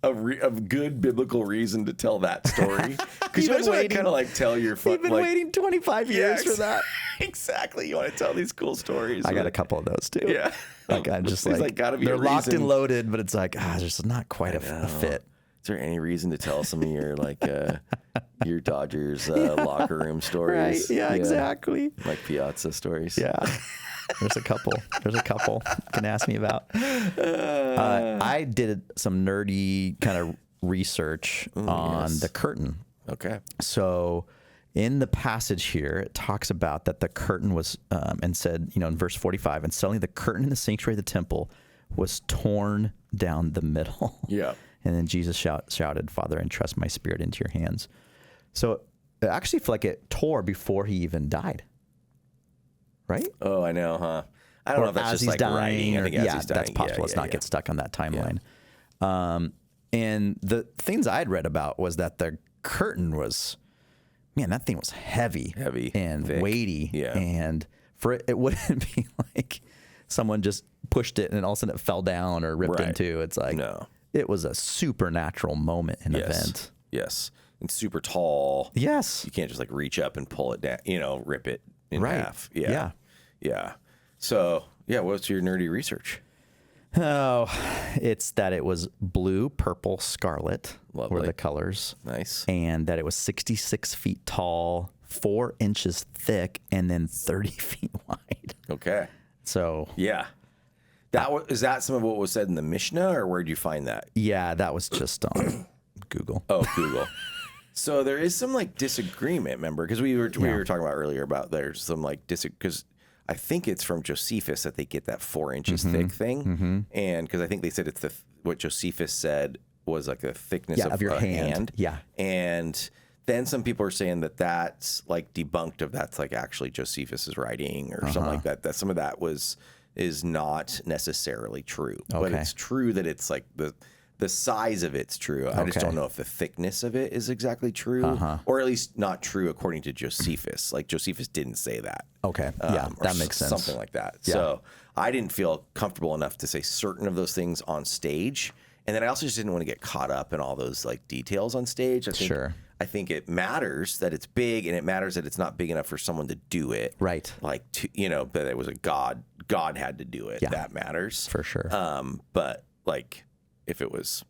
Speaker 2: a good biblical reason to tell that story. Because you always want to kind of like tell your
Speaker 3: You've been waiting 25 years for that.
Speaker 2: Exactly. You want to tell these cool stories.
Speaker 3: I got a couple of those too.
Speaker 2: Yeah.
Speaker 3: Like I'm just like
Speaker 2: gotta be
Speaker 3: they're locked
Speaker 2: reason.
Speaker 3: and loaded, but it's like, there's not quite a fit.
Speaker 2: Is there any reason to tell some of your your Dodgers locker room stories?
Speaker 3: Right. Yeah, exactly.
Speaker 2: Like Piazza stories.
Speaker 3: Yeah. There's a couple you can ask me about. I did some nerdy kind of research on the curtain.
Speaker 2: Okay.
Speaker 3: So in the passage here, it talks about that the curtain was, and said, in verse 45, and suddenly the curtain in the sanctuary of the temple was torn down the middle.
Speaker 2: Yeah.
Speaker 3: And then Jesus shouted, Father, entrust my spirit into your hands. So it actually felt like it tore before he even died. Right?
Speaker 2: Oh, I know, huh? I don't know if that's just like writing. I think as he's dying.
Speaker 3: That's possible. Let's not get stuck on that timeline. Yeah. And the things I'd read about was that the curtain was, that thing was heavy and
Speaker 2: thick.
Speaker 3: weighty.
Speaker 2: Yeah.
Speaker 3: And for it wouldn't be like someone just pushed it and all of a sudden it fell down or ripped into. It's like, it was a supernatural moment and event.
Speaker 2: Yes. And super tall.
Speaker 3: Yes.
Speaker 2: You can't just like reach up and pull it down, rip it in half. Yeah. So, what's your nerdy research?
Speaker 3: Oh, it's that it was blue, purple, scarlet were the colors.
Speaker 2: Nice.
Speaker 3: And that it was 66 feet tall, 4 inches thick, and then 30 feet wide.
Speaker 2: Okay.
Speaker 3: So.
Speaker 2: Yeah. Is that some of what was said in the Mishnah, or where'd you find that?
Speaker 3: Yeah, that was just on Google.
Speaker 2: Oh, Google. So there is some like disagreement, remember? Because we were talking about earlier about there's some like because I think it's from Josephus that they get that 4 inches thick thing, and because I think they said it's what Josephus said was like the thickness of your hand.
Speaker 3: Yeah,
Speaker 2: and then some people are saying that that's like debunked that's like actually Josephus's writing or something like that. That some of that is not necessarily true, but it's true that it's like the size of it's true. I just don't know if the thickness of it is exactly true, or at least not true according to Josephus. Like Josephus didn't say that.
Speaker 3: Okay, that makes sense.
Speaker 2: Something like that.
Speaker 3: Yeah.
Speaker 2: So I didn't feel comfortable enough to say certain of those things on stage, and then I also just didn't want to get caught up in all those like details on stage. I think it matters that it's big, and it matters that it's not big enough for someone to do it.
Speaker 3: Right.
Speaker 2: Like that it was a God had to do it. Yeah. That matters
Speaker 3: for sure.
Speaker 2: But like, if it was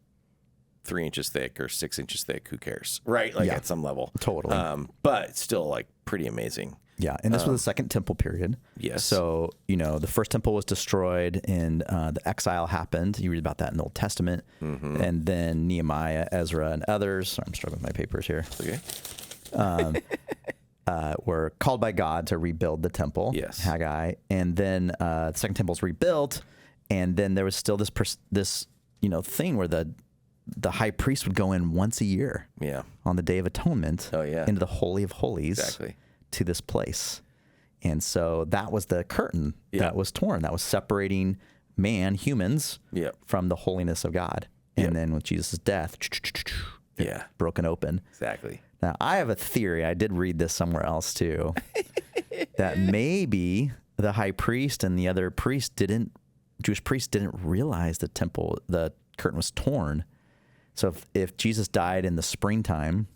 Speaker 2: 3 inches thick or 6 inches thick, who cares? Right? Like at some level.
Speaker 3: Totally.
Speaker 2: But it's still like pretty amazing.
Speaker 3: Yeah. And this was the second temple period.
Speaker 2: Yes.
Speaker 3: So, the first temple was destroyed and the exile happened. You read about that in the Old Testament. And then Nehemiah, Ezra, and others, sorry, I'm struggling with my papers here.
Speaker 2: Okay.
Speaker 3: Were called by God to rebuild the temple.
Speaker 2: Yes.
Speaker 3: Haggai. And then the second temple was rebuilt. And then there was still this thing where the high priest would go in once a year.
Speaker 2: Yeah.
Speaker 3: On the Day of Atonement.
Speaker 2: Oh, yeah.
Speaker 3: Into the Holy of Holies.
Speaker 2: Exactly.
Speaker 3: To this place. And so that was the curtain that was torn. That was separating humans, from the holiness of God. And then with Jesus' death, broken open.
Speaker 2: Exactly.
Speaker 3: Now, I have a theory. I did read this somewhere else too, that maybe the high priest and the other Jewish priests didn't realize the curtain was torn. So if Jesus died in the springtime,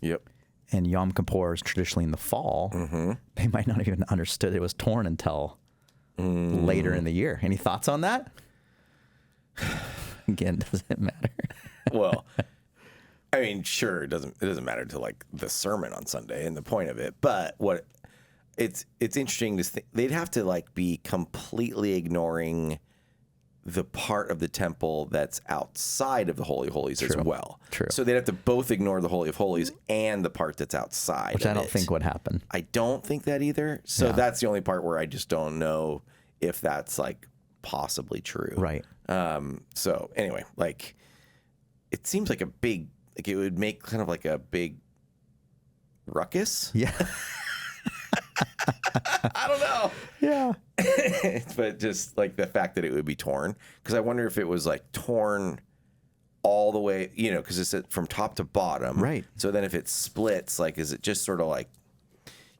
Speaker 3: and Yom Kippur is traditionally in the fall, they might not have even understood it was torn until later in the year. Any thoughts on that? Again, does it matter?
Speaker 2: Well, I mean, sure, it doesn't matter to like the sermon on Sunday and the point of it, but it's interesting to think they'd have to like be completely ignoring the part of the temple that's outside of the Holy of Holies as well.
Speaker 3: True.
Speaker 2: So they'd have to both ignore the Holy of Holies and the part that's outside.
Speaker 3: Which I don't think would happen.
Speaker 2: I don't think that either. So that's the only part where I just don't know if that's like possibly true.
Speaker 3: Right.
Speaker 2: So anyway, like it seems like it would make kind of like a big ruckus.
Speaker 3: Yeah.
Speaker 2: I don't know.
Speaker 3: Yeah.
Speaker 2: But just like the fact that it would be torn, because I wonder if it was like torn all the way, because it's from top to bottom.
Speaker 3: Right.
Speaker 2: So then if it splits, like, is it just sort of like,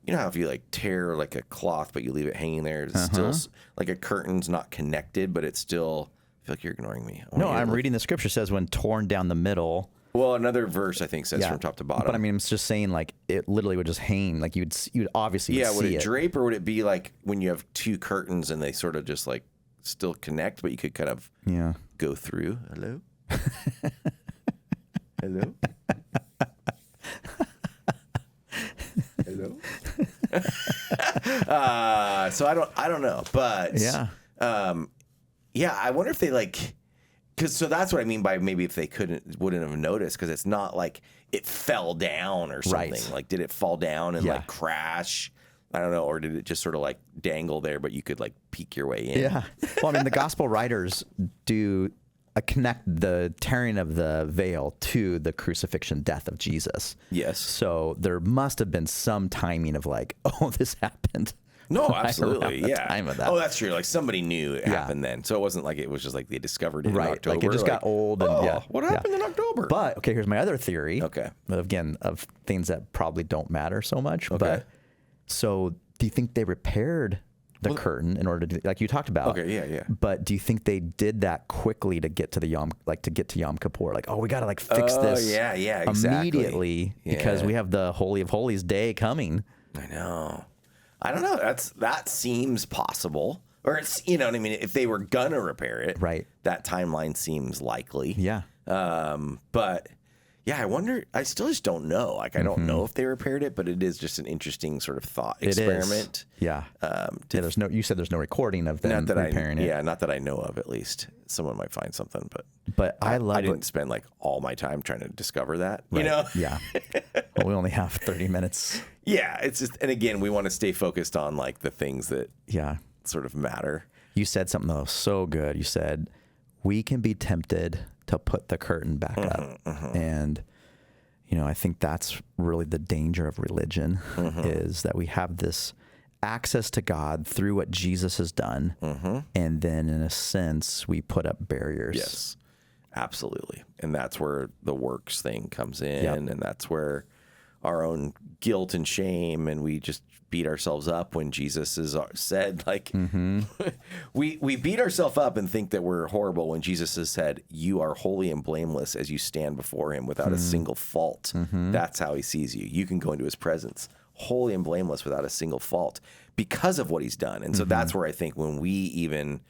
Speaker 2: how if you like tear like a cloth, but you leave it hanging there, it's still like a curtain's not connected, but it's still, I feel like you're ignoring me.
Speaker 3: No, I'm reading the scripture says when torn down the middle.
Speaker 2: Well, another verse I think says from top to bottom.
Speaker 3: But I mean, it's just saying like it literally would just hang, like you'd obviously
Speaker 2: would
Speaker 3: see
Speaker 2: it drape, or would it be like when you have two curtains and they sort of just like still connect, but you could kind of go through? Hello? Hello? Hello? So I don't know, but I wonder if they like, so that's what I mean by maybe if they wouldn't have noticed, because it's not like it fell down or something.
Speaker 3: Right.
Speaker 2: Like, did it fall down and like crash? I don't know, or did it just sort of like dangle there, but you could like peek your way in?
Speaker 3: Yeah. Well, I mean, the gospel writers do connect the tearing of the veil to the crucifixion death of Jesus.
Speaker 2: Yes.
Speaker 3: So there must have been some timing of like, oh, this happened.
Speaker 2: No,
Speaker 3: right
Speaker 2: absolutely.
Speaker 3: around the time of that.
Speaker 2: Oh, that's true. Like somebody knew it happened then. So it wasn't like it was just like they discovered it in October.
Speaker 3: Like it just got old. And,
Speaker 2: what happened in October?
Speaker 3: But, okay, here's my other theory.
Speaker 2: Okay.
Speaker 3: Again, of things that probably don't matter so much.
Speaker 2: Okay.
Speaker 3: But so do you think they repaired the curtain in order to, like you talked about?
Speaker 2: Okay, yeah.
Speaker 3: But do you think they did that quickly to get to the Yom Kippur? Like, oh, we got to like fix this
Speaker 2: exactly.
Speaker 3: immediately because we have the Holy of Holies day coming.
Speaker 2: I know. I don't know. That seems possible. Or it's, you know what I mean? If they were gonna repair it,
Speaker 3: right?
Speaker 2: That timeline seems likely.
Speaker 3: Yeah.
Speaker 2: But yeah, I wonder. I still just don't know. Like, I don't know if they repaired it, but it is just an interesting sort of thought experiment.
Speaker 3: Yeah. There's no. You said there's no recording of them repairing it.
Speaker 2: Yeah, not that I know of. At least someone might find something,
Speaker 3: but I
Speaker 2: didn't spend like all my time trying to discover that.
Speaker 3: Right.
Speaker 2: You know?
Speaker 3: Yeah. Well, we only have 30 minutes.
Speaker 2: Yeah, it's just, and again, we want to stay focused on like the things that sort of matter.
Speaker 3: You said something though so good. You said we can be tempted to put the curtain back up, and I think that's really the danger of religion is that we have this access to God through what Jesus has done, and then in a sense we put up barriers.
Speaker 2: Yes, absolutely, and that's where the works thing comes in, and that's where our own guilt and shame, and we just beat ourselves up when Jesus has said, like, we beat ourselves up and think that we're horrible when Jesus has said, you are holy and blameless as you stand before him without a single fault. That's how he sees you. You can go into his presence holy and blameless without a single fault because of what he's done. And so that's where I think when we even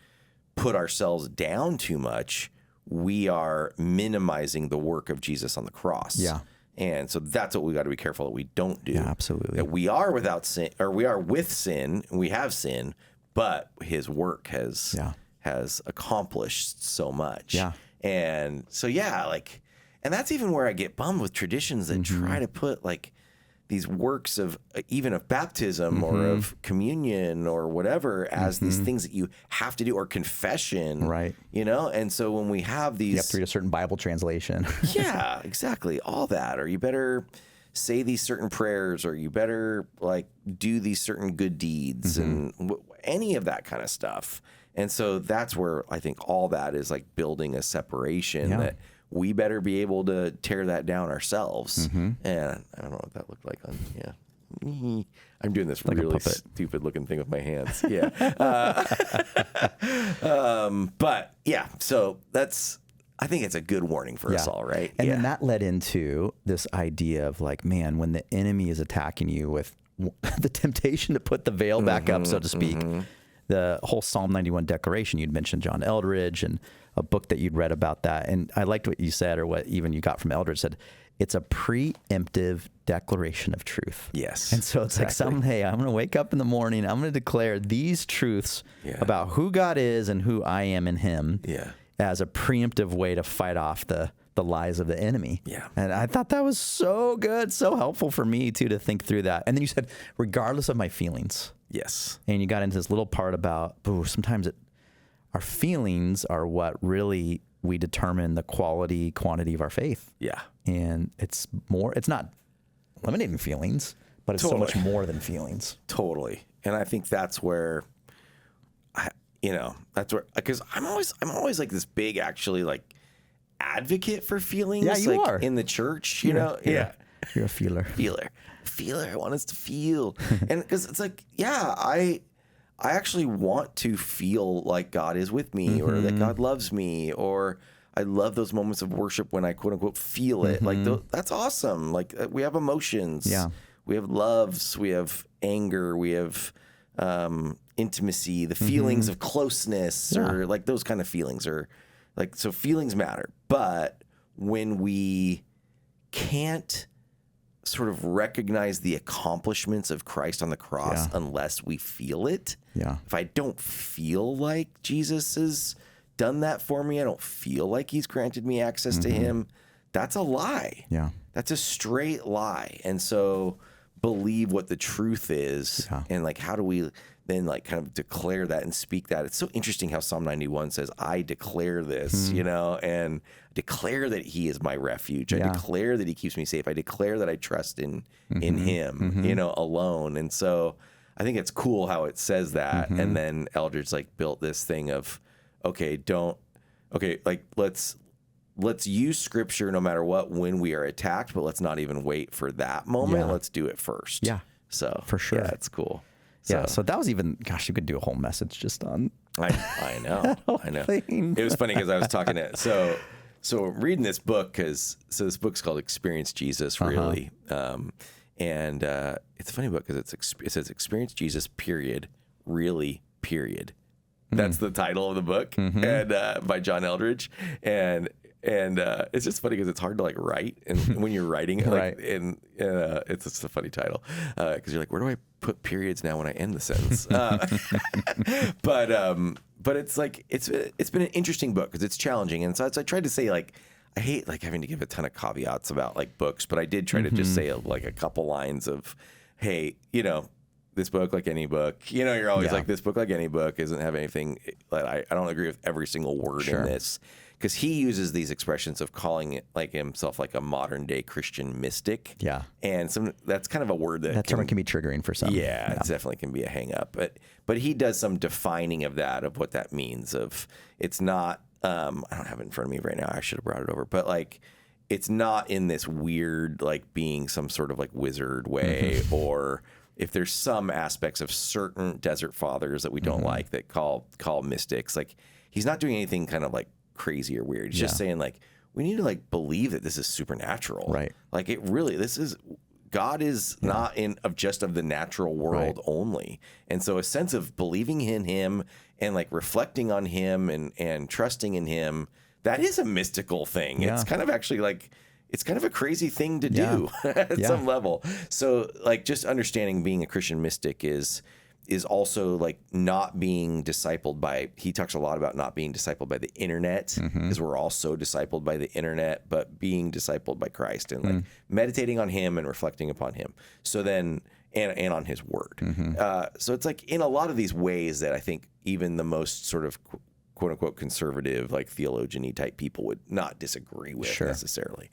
Speaker 2: put ourselves down too much, we are minimizing the work of Jesus on the cross.
Speaker 3: Yeah.
Speaker 2: And so that's what we got to be careful that we don't do.
Speaker 3: Yeah, absolutely.
Speaker 2: That we are without sin, or we are with sin, and we have sin, but his work has accomplished so much.
Speaker 3: Yeah.
Speaker 2: And so, and that's even where I get bummed with traditions that try to put like these works of even of baptism or of communion or whatever as these things that you have to do, or confession,
Speaker 3: right?
Speaker 2: And so when we have these,
Speaker 3: you have to read a certain Bible translation.
Speaker 2: Yeah, exactly, all that, or you better say these certain prayers, or you better like do these certain good deeds, and any of that kind of stuff. And so that's where I think all that is like building a separation that we better be able to tear that down ourselves. And I don't know what that looked like. I'm doing this like really stupid looking thing with my hands. Yeah. But yeah, so I think it's a good warning for us all, right?
Speaker 3: And then that led into this idea of like, man, when the enemy is attacking you with the temptation to put the veil back up, so to speak, the whole Psalm 91 declaration, you'd mentioned John Eldridge and a book that you'd read about that. And I liked what you said, or what even you got from Eldridge said, it's a preemptive declaration of truth.
Speaker 2: Yes.
Speaker 3: And so it's like hey, I'm going to wake up in the morning, I'm going to declare these truths about who God is and who I am in him as a preemptive way to fight off the lies of the enemy. Yeah. And I thought that was so good, so helpful for me too, to think through that. And then you said, regardless of my feelings.
Speaker 2: Yes.
Speaker 3: And you got into this little part about, sometimes our feelings are what really we determine the quantity of our faith.
Speaker 2: Yeah.
Speaker 3: And it's not eliminating feelings, but it's so much more than feelings.
Speaker 2: Totally. And I think that's where because I'm always like this big, actually, like, advocate for feelings.
Speaker 3: Yeah, you
Speaker 2: like
Speaker 3: are.
Speaker 2: in the church, you know? Yeah.
Speaker 3: You're a feeler.
Speaker 2: Feeler. I want us to feel. And because it's like, yeah, I actually want to feel like God is with me, or that God loves me, or I love those moments of worship when I quote unquote feel it. Like that's awesome. Like we have emotions.
Speaker 3: Yeah.
Speaker 2: We have loves. We have anger. We have intimacy. The feelings of closeness, or like those kind of feelings, or like, so feelings matter. But when we can't sort of recognize the accomplishments of Christ on the cross unless we feel it.
Speaker 3: Yeah.
Speaker 2: If I don't feel like Jesus has done that for me, I don't feel like he's granted me access to him, that's a lie.
Speaker 3: Yeah.
Speaker 2: That's a straight lie. And so believe what the truth is.
Speaker 3: Yeah.
Speaker 2: And like, how do we then like kind of declare that and speak that? It's so interesting how Psalm 91 says, I declare this, you know, and declare that he is my refuge. I declare that he keeps me safe. I declare that I trust in him, you know, alone. And so I think it's cool how it says that. And then Eldridge like built this thing of, like let's use scripture no matter what when we are attacked, but let's not even wait for that moment.
Speaker 3: Yeah.
Speaker 2: Let's do it first.
Speaker 3: Yeah.
Speaker 2: So
Speaker 3: for sure.
Speaker 2: Yeah, it's cool.
Speaker 3: So that was even, gosh, you could do a whole message just on.
Speaker 2: I know. It was funny because I was talking to, so reading this book, this book's called Experience Jesus, really. And it's a funny book because it says Experience Jesus, period, really, period. That's the title of the book, and by John Eldridge. And it's just funny because it's hard to like write, and when you're writing it, like, and it's just a funny title because you're like, where do I put periods now when I end the sentence? But it's like it's been an interesting book because it's challenging, and so I tried to say, like, I hate like having to give a ton of caveats about like books, but I did try to just say like a couple lines of, hey, you know, this book, like any book, you know, you're always like, this book, like any book, doesn't have anything. Like, I don't agree with every single word in this, because he uses these expressions of calling it like himself like a modern day Christian mystic. Yeah, and that's kind of a word that
Speaker 3: term can be triggering for some.
Speaker 2: Yeah, it definitely can be a hang up. But he does some defining of that, of what that means. Of it's not. I don't have it in front of me right now. I should have brought it over, but like, it's not in this weird like being some sort of like wizard way, or if there's some aspects of certain desert fathers that we don't like that call mystics, like he's not doing anything kind of like crazy or weird. He's just saying like, we need to like believe that this is supernatural. Right. Like God is not of the natural world only. And so a sense of believing in him and like reflecting on him and trusting in him, that is a mystical thing. It's kind of actually like, it's kind of a crazy thing to do at some level. So like just understanding being a Christian mystic is also like not being discipled by, he talks a lot about not being discipled by the internet, because we're all so discipled by the internet, but being discipled by Christ and like meditating on him and reflecting upon him. So then, and on his word. So it's like in a lot of these ways that I think even the most sort of quote unquote conservative, like theologian-y type people would not disagree with necessarily.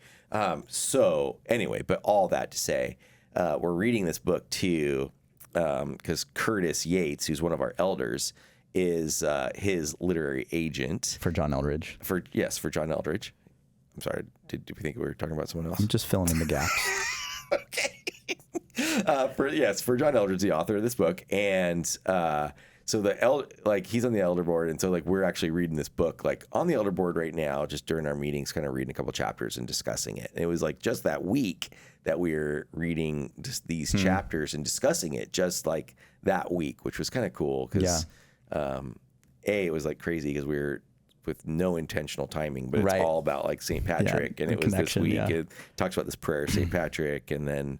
Speaker 2: So anyway, but all that to say, we're reading this book too, because Curtis Yates, who's one of our elders, is his literary agent
Speaker 3: for John Eldridge.
Speaker 2: For John Eldridge. I'm sorry. Did we think we were talking about someone else?
Speaker 3: I'm just filling in the gaps.
Speaker 2: Okay. For John Eldridge, the author of this book, and so he's on the elder board, and so like we're actually reading this book like on the elder board right now, just during our meetings, kind of reading a couple chapters and discussing it. And it was like just that week that we were reading just these chapters and discussing it, just like that week, which was kind of cool because it was like crazy because we were with no intentional timing, but it's all about like St. Patrick, and it was this week. It talks about this prayer, St. Patrick, and then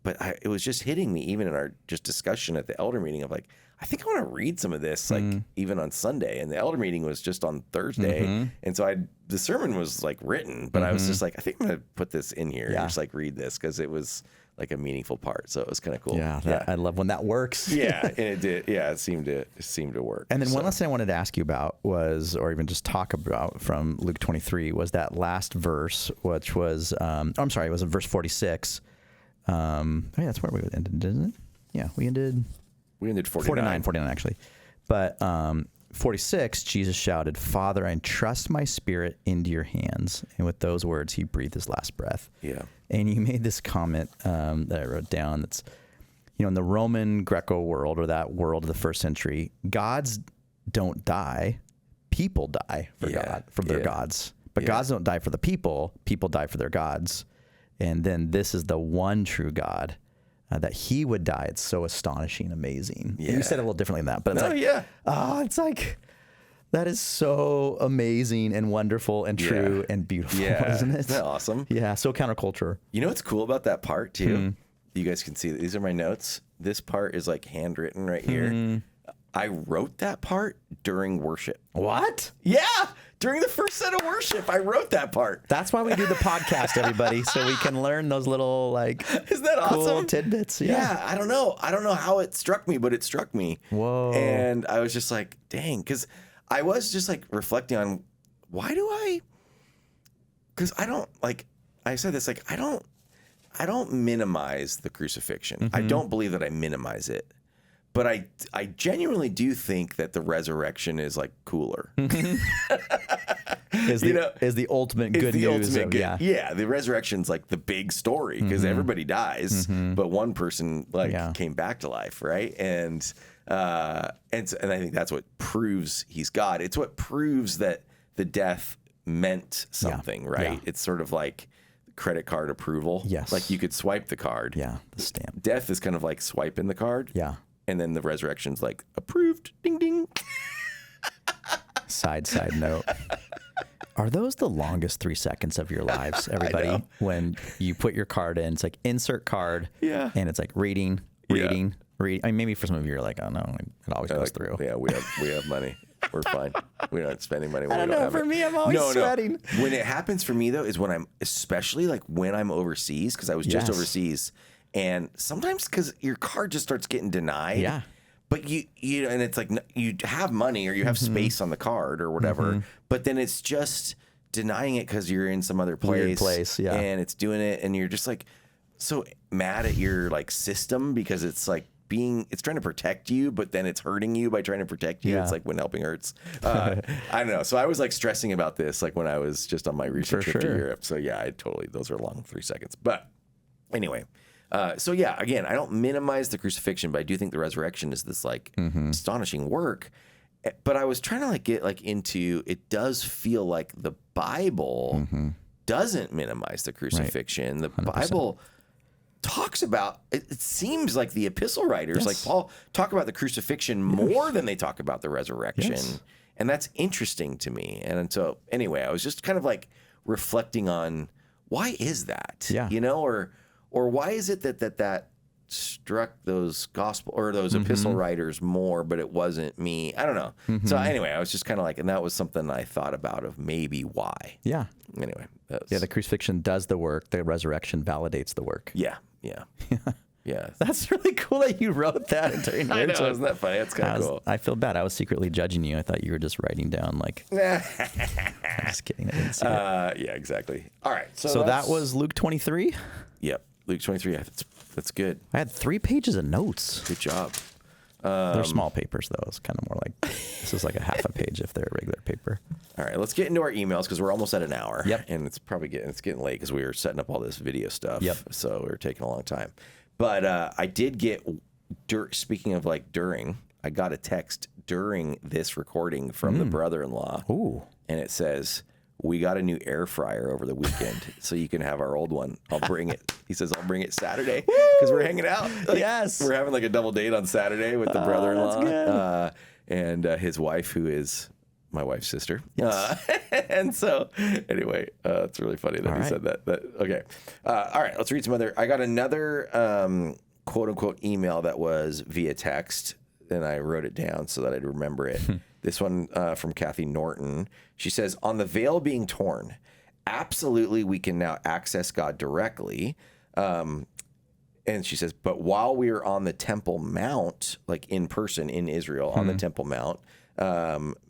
Speaker 2: it was just hitting me even in our just discussion at the elder meeting of like, I think I want to read some of this, like even on Sunday. And the elder meeting was just on Thursday. And so the sermon was like written, but I was just like, I think I'm going to put this in here and just like read this. Cause it was like a meaningful part. So it was kind of cool.
Speaker 3: Yeah, I love when that works.
Speaker 2: Yeah, and it did. Yeah, it seemed to work.
Speaker 3: And then one last thing I wanted to ask you about was, or even just talk about from Luke 23, was that last verse, which was, it was in verse 46. That's where we ended, isn't it? Yeah, we ended 49 actually. But 46, Jesus shouted, "Father, I entrust my spirit into your hands." And with those words, he breathed his last breath.
Speaker 2: Yeah.
Speaker 3: And you made this comment that I wrote down that's, in the Roman Greco world, or that world of the first century, gods don't die. People die for their gods. But gods don't die for the people. People die for their gods. And then this is the one true God. That he would die. It's so astonishing, amazing. Yeah. You said it a little differently than that, but it's it's like, that is so amazing and wonderful and true and beautiful, isn't it?
Speaker 2: Isn't that awesome?
Speaker 3: Yeah, so counterculture.
Speaker 2: You know what's cool about that part too? You guys can see, these are my notes. This part is like handwritten right here. I wrote that part during worship.
Speaker 3: What?
Speaker 2: Yeah. During the first set of worship, I wrote that part.
Speaker 3: That's why we do the podcast, everybody, so we can learn those little
Speaker 2: isn't that
Speaker 3: cool
Speaker 2: awesome?
Speaker 3: Tidbits.
Speaker 2: Yeah. I don't know how it struck me, but it struck me.
Speaker 3: Whoa.
Speaker 2: And I was just like, dang, because I was just like reflecting on because I don't I said this, I don't minimize the crucifixion. I don't believe that I minimize it. But I genuinely do think that the resurrection is cooler.
Speaker 3: Is the ultimate good news.
Speaker 2: Yeah, the resurrection's the big story because everybody dies, but one person came back to life, right? And I think that's what proves he's God. It's what proves that the death meant something, right? Yeah. It's sort of like credit card approval.
Speaker 3: Yes.
Speaker 2: You could swipe the card.
Speaker 3: Yeah, the stamp.
Speaker 2: Death is kind of like swiping the card.
Speaker 3: Yeah.
Speaker 2: And then the resurrection's approved. Ding, ding.
Speaker 3: Side note. Are those the longest 3 seconds of your lives, everybody? When you put your card in, it's insert card.
Speaker 2: Yeah.
Speaker 3: And it's reading. I mean, maybe for some of you, you're oh no, it always goes through.
Speaker 2: Yeah, we have money. We're fine. We're not spending money.
Speaker 3: I don't know. For me, I'm always sweating.
Speaker 2: No. When it happens for me, though, is when especially when I'm overseas, because I was just overseas. And sometimes because your card just starts getting denied.
Speaker 3: Yeah.
Speaker 2: But and it's you have money or you have space on the card or whatever, but then it's just denying it because you're in some other place.
Speaker 3: Weird place, yeah.
Speaker 2: And it's doing it, and you're just so mad at your system because it's it's trying to protect you, but then it's hurting you by trying to protect you. Yeah. It's when helping hurts. I don't know. So I was stressing about this when I was just on my research trip to Europe. So yeah, those are long 3 seconds. But anyway. So yeah, again, I don't minimize the crucifixion, but I do think the resurrection is this astonishing work. But I was trying to get into, it does feel like the Bible doesn't minimize the crucifixion. Right. The 100%. Bible talks about it seems like the epistle writers, like Paul, talk about the crucifixion more than they talk about the resurrection. Yes. And that's interesting to me. And so anyway, I was just kind of reflecting on why is that?
Speaker 3: Yeah.
Speaker 2: Or why is it that struck those gospel or those epistle writers more, but it wasn't me? I don't know. So anyway, I was just kind of and that was something I thought about of maybe why.
Speaker 3: Yeah.
Speaker 2: Anyway.
Speaker 3: The crucifixion does the work. The resurrection validates the work.
Speaker 2: Yeah. Yeah.
Speaker 3: That's really cool that you wrote that during
Speaker 2: I know, isn't that funny? That's kind of cool.
Speaker 3: I feel bad. I was secretly judging you. I thought you were just writing down I'm just kidding. I didn't see it.
Speaker 2: Yeah, exactly. All right.
Speaker 3: So that was Luke 23?
Speaker 2: Yep. Luke 23. That's good.
Speaker 3: I had 3 pages of notes.
Speaker 2: Good job.
Speaker 3: They're small papers, though. It's kind of more this is a half a page if they're a regular paper.
Speaker 2: All right, let's get into our emails because we're almost at an hour.
Speaker 3: Yep.
Speaker 2: And it's probably getting late because we were setting up all this video stuff.
Speaker 3: Yep.
Speaker 2: So we were taking a long time. But I did get, speaking of during, I got a text during this recording from the brother-in-law.
Speaker 3: Ooh.
Speaker 2: And it says, "We got a new air fryer over the weekend, so you can have our old one. I'll bring it." He says, "I'll bring it Saturday because we're hanging out."
Speaker 3: Yes.
Speaker 2: We're having a double date on Saturday with the brother-in-law.
Speaker 3: That's good.
Speaker 2: And his wife, who is my wife's sister.
Speaker 3: Yes.
Speaker 2: And so anyway, it's really funny that he said that. Okay. All right, let's read some other. I got another quote unquote email that was via text, and I wrote it down so that I'd remember it. This one from Kathy Norton. She says, "On the veil being torn, absolutely we can now access God directly. And she says, but while we were on the Temple Mount, like in person in Israel on the Temple Mount,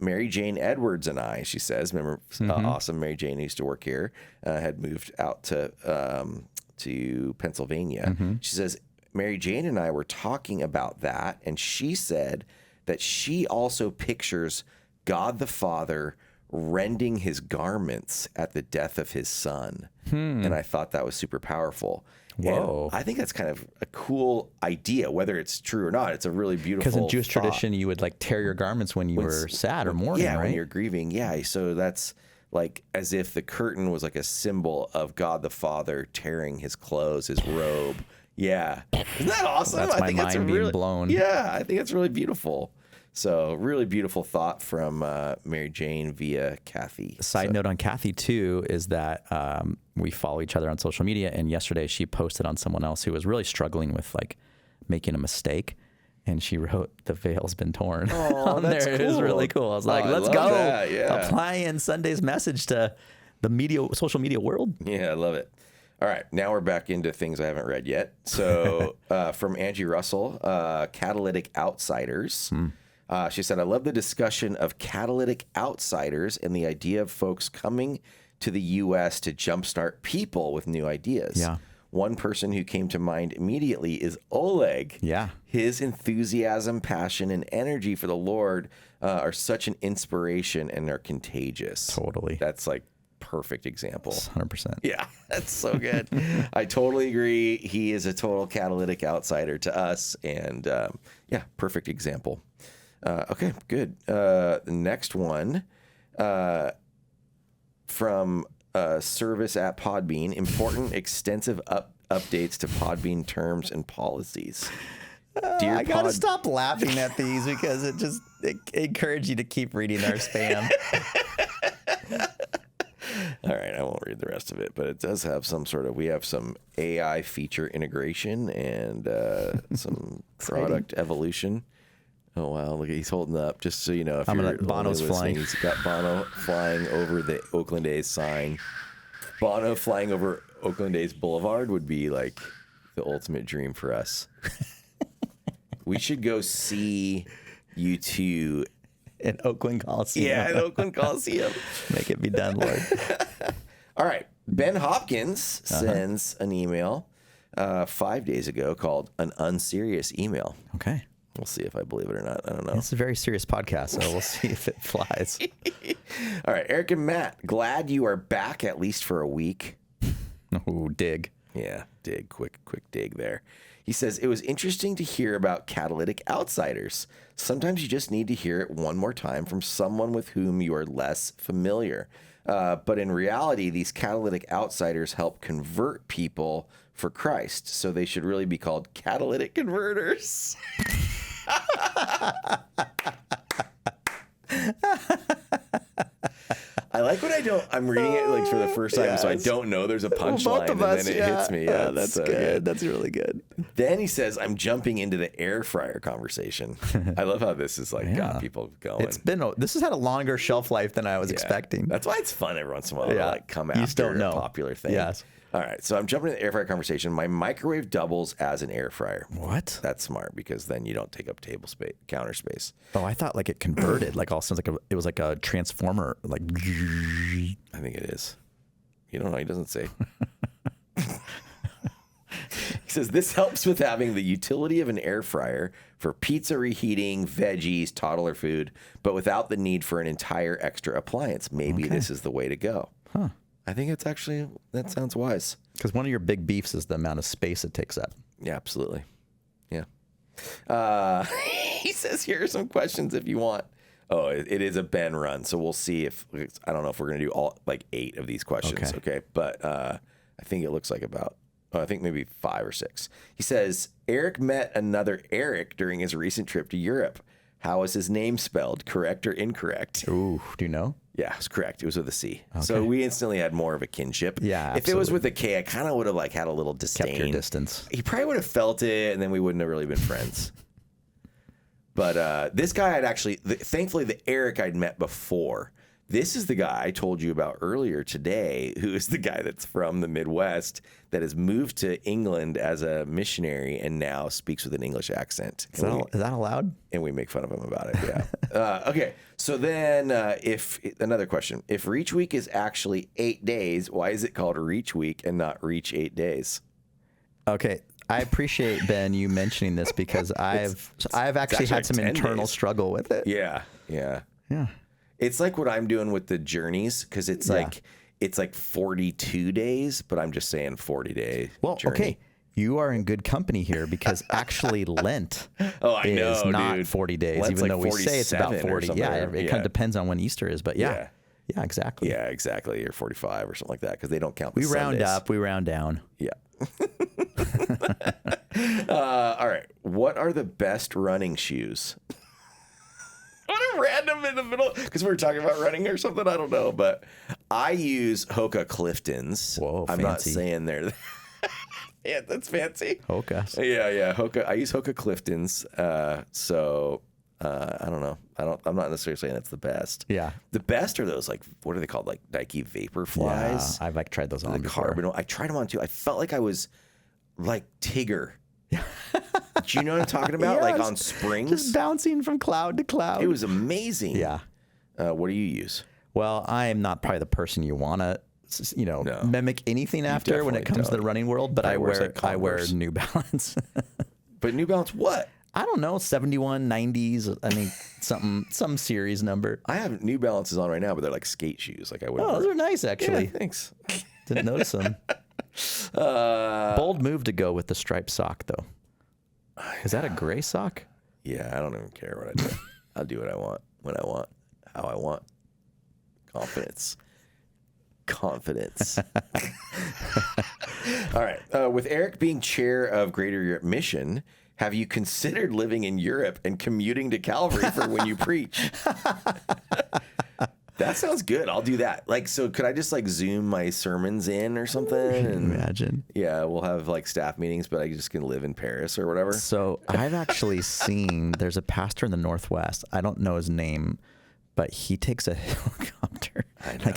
Speaker 2: Mary Jane Edwards and I, she says, remember, awesome Mary Jane who used to work here, had moved out to Pennsylvania. She says, Mary Jane and I were talking about that, and she said that she also pictures God the Father rending his garments at the death of his son. And I thought that was super powerful.
Speaker 3: Whoa.
Speaker 2: And I think that's kind of a cool idea, whether it's true or not. It's a really beautiful
Speaker 3: Because in Jewish
Speaker 2: thought.
Speaker 3: tradition, you would like tear your garments when you were sad or mourning,
Speaker 2: Yeah,
Speaker 3: right?
Speaker 2: when you're grieving. Yeah, so that's like as if the curtain was like a symbol of God the Father tearing his clothes, his robe. Yeah. Isn't that awesome?
Speaker 3: That's
Speaker 2: I
Speaker 3: my
Speaker 2: think
Speaker 3: mind being
Speaker 2: really,
Speaker 3: blown.
Speaker 2: Yeah, I think it's really beautiful. So really beautiful thought from Mary Jane via Kathy.
Speaker 3: Side note on Kathy too is that we follow each other on social media, and yesterday she posted on someone else who was really struggling with like making a mistake, and she wrote "the veil's been torn" on
Speaker 2: that's
Speaker 3: there. It was
Speaker 2: cool.
Speaker 3: really cool. I was like,
Speaker 2: I
Speaker 3: let's
Speaker 2: love
Speaker 3: go
Speaker 2: that, yeah.
Speaker 3: applying Sunday's message to the social media world.
Speaker 2: Yeah, I love it. All right, now we're back into things I haven't read yet. So from Angie Russell, Catalytic Outsiders. She said, I love the discussion of catalytic outsiders and the idea of folks coming to the U.S. to jumpstart people with new ideas.
Speaker 3: Yeah.
Speaker 2: One person who came to mind immediately is Oleg.
Speaker 3: Yeah.
Speaker 2: His enthusiasm, passion, and energy for the Lord are such an inspiration and are contagious.
Speaker 3: Totally.
Speaker 2: That's like perfect example.
Speaker 3: 100%.
Speaker 2: Yeah, that's so good. I totally agree. He is a total catalytic outsider to us. And yeah, perfect example. Okay, good. The next one from service at Podbean, important extensive updates to Podbean terms and policies. Dear
Speaker 3: I gotta stop laughing at these because it encourages you to keep reading our spam.
Speaker 2: All right, I won't read the rest of it, but it does have we have some AI feature integration and some product evolution. Oh, wow. Look, he's holding up. Just so you know, if
Speaker 3: Bono's flying.
Speaker 2: He's got Bono flying over the Oakland A's sign. Bono flying over Oakland A's Boulevard would be like the ultimate dream for us. We should go see U2
Speaker 3: in Oakland Coliseum.
Speaker 2: Yeah, in Oakland Coliseum.
Speaker 3: Make it be done, Lord.
Speaker 2: All right. Ben Hopkins sends an email 5 days ago called an unserious email.
Speaker 3: Okay.
Speaker 2: We'll see if I believe it or not. I don't know.
Speaker 3: It's a very serious podcast, so we'll see if it flies.
Speaker 2: All right. Eric and Matt, glad you are back at least for a week.
Speaker 3: Ooh, dig.
Speaker 2: Yeah, dig. Quick dig there. He says, it was interesting to hear about catalytic outsiders. Sometimes you just need to hear it one more time from someone with whom you are less familiar. But in reality, these catalytic outsiders help convert people for Christ. So they should really be called catalytic converters. I like when I'm reading it like for the first time, so I don't know there's a punchline, and then it hits me. Yeah,
Speaker 3: that's so good. That's really good.
Speaker 2: Then he says, I'm jumping into the air fryer conversation. I love how this is like got people going.
Speaker 3: This has had a longer shelf life than I was expecting.
Speaker 2: That's why it's fun every once in a while to like come after
Speaker 3: just don't know.
Speaker 2: a popular thing.
Speaker 3: Yes.
Speaker 2: All right, so I'm jumping into the air fryer conversation. My microwave doubles as an air fryer.
Speaker 3: What?
Speaker 2: That's smart because then you don't take up table space, counter space.
Speaker 3: Oh, I thought like it converted, like all of a sudden it was like a transformer, like.
Speaker 2: I think it is. You don't know. He doesn't say. He says this helps with having the utility of an air fryer for pizza reheating, veggies, toddler food, but without the need for an entire extra appliance. Maybe this is the way to go.
Speaker 3: Huh.
Speaker 2: I think it's actually, that sounds wise.
Speaker 3: Because one of your big beefs is the amount of space it takes up.
Speaker 2: Yeah, absolutely. Yeah. He says, here are some questions if you want. Oh, it is a Ben run. So we'll see if, I don't know if we're going to do all like 8 of these questions. Okay. But I think it looks like I think maybe 5 or 6. He says, Eric met another Eric during his recent trip to Europe. How is his name spelled? Correct or incorrect?
Speaker 3: Ooh, do you know?
Speaker 2: Yeah, it was correct. It was with a C. Okay. So we instantly had more of a kinship.
Speaker 3: Yeah, absolutely.
Speaker 2: If it was with a K, I kind of would have like had a little disdain.
Speaker 3: Kept your distance.
Speaker 2: He probably would have felt it, and then we wouldn't have really been friends. But this guy I'd actually, thankfully, the Eric I'd met before, This is the guy I told you about earlier today, who is the guy that's from the Midwest that has moved to England as a missionary and now speaks with an English accent.
Speaker 3: Is that allowed?
Speaker 2: And we make fun of him about it, yeah. Okay, so then another question. If Reach Week is actually 8 days, why is it called Reach Week and not Reach 8 days?
Speaker 3: Okay, I appreciate, Ben, you mentioning this because I've actually had some internal struggle with it.
Speaker 2: Yeah. It's like what I'm doing with the journeys because it's like 42 days, but I'm just saying 40-day.
Speaker 3: Well,
Speaker 2: journey.
Speaker 3: Okay, you are in good company here because actually Lent is not 40 days,
Speaker 2: Lent's
Speaker 3: even though we say it's about 40. Yeah, it kind of depends on when Easter is, but yeah, exactly.
Speaker 2: Yeah, exactly. Or 45 or something like that because they don't count.
Speaker 3: We
Speaker 2: round
Speaker 3: Sundays. Up, we round down.
Speaker 2: Yeah. All right. What are the best running shoes? What a random in the middle, because we were talking about running or something. I don't know, but I use Hoka Cliftons.
Speaker 3: Whoa,
Speaker 2: I'm
Speaker 3: fancy.
Speaker 2: not saying they're. Yeah, that's fancy.
Speaker 3: Hoka.
Speaker 2: Yeah. Hoka. I use Hoka Cliftons. I don't know. I'm not necessarily saying it's the best.
Speaker 3: Yeah.
Speaker 2: The best are those what are they called? Like Nike Vapor Flies.
Speaker 3: Yeah, I've tried those on before.
Speaker 2: Carbon. I tried them on too. I felt like I was like Tigger. Do you know what I'm talking about? Like on springs,
Speaker 3: just bouncing from cloud to cloud.
Speaker 2: It was amazing.
Speaker 3: Yeah.
Speaker 2: What do you use?
Speaker 3: Well, I am not probably the person you want to, mimic anything after when it comes to the running world. But I wear New Balance.
Speaker 2: But New Balance what?
Speaker 3: I don't know, 71, 90s. I mean, some series number.
Speaker 2: I have New Balances on right now, but they're like skate shoes. Like I would.
Speaker 3: Oh, those are nice actually.
Speaker 2: Yeah, thanks.
Speaker 3: Didn't notice them. Bold move to go with the striped sock though. Is that a gray sock?
Speaker 2: Yeah, I don't even care what I do. I'll do what I want, when I want, how I want. Confidence. All right. With Eric being chair of Greater Europe Mission, have you considered living in Europe and commuting to Calvary for when you preach? That sounds good. I'll do that. So could I just Zoom my sermons in or something? And,
Speaker 3: imagine.
Speaker 2: Yeah, we'll have staff meetings, but I just can live in Paris or whatever.
Speaker 3: So I've actually seen, there's a pastor in the Northwest. I don't know his name, but he takes a helicopter.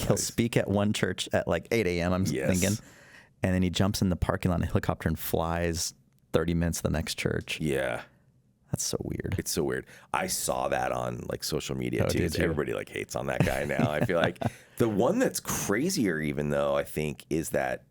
Speaker 3: He'll speak at one church at 8 a.m. I'm thinking. And then he jumps in the parking lot in a helicopter and flies 30 minutes to the next church.
Speaker 2: Yeah.
Speaker 3: That's so weird.
Speaker 2: It's so weird. I saw that on social media too.
Speaker 3: Did you?
Speaker 2: Everybody hates on that guy now. I feel like the one that's crazier even though I think is that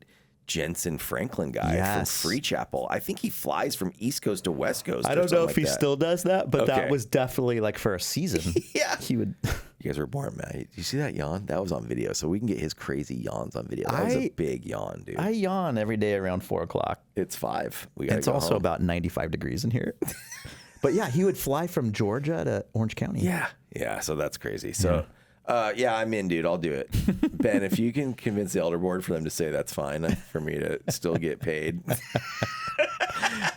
Speaker 2: Jensen Franklin guy from Free Chapel. I think he flies from East Coast to West Coast.
Speaker 3: I don't know if he still does that, but that was definitely for a season.
Speaker 2: Yeah.
Speaker 3: He would.
Speaker 2: You guys were born, man. Did you see that yawn? That was on video. So we can get his crazy yawns on video. That was a big yawn, dude.
Speaker 3: I yawn every day around 4 o'clock.
Speaker 2: It's 5.
Speaker 3: It's also
Speaker 2: home.
Speaker 3: about 95 degrees in here. But yeah, he would fly from Georgia to Orange County.
Speaker 2: Yeah. So that's crazy. So, I'm in, dude. I'll do it. Ben, if you can convince the elder board for them to say that's fine for me to still get paid.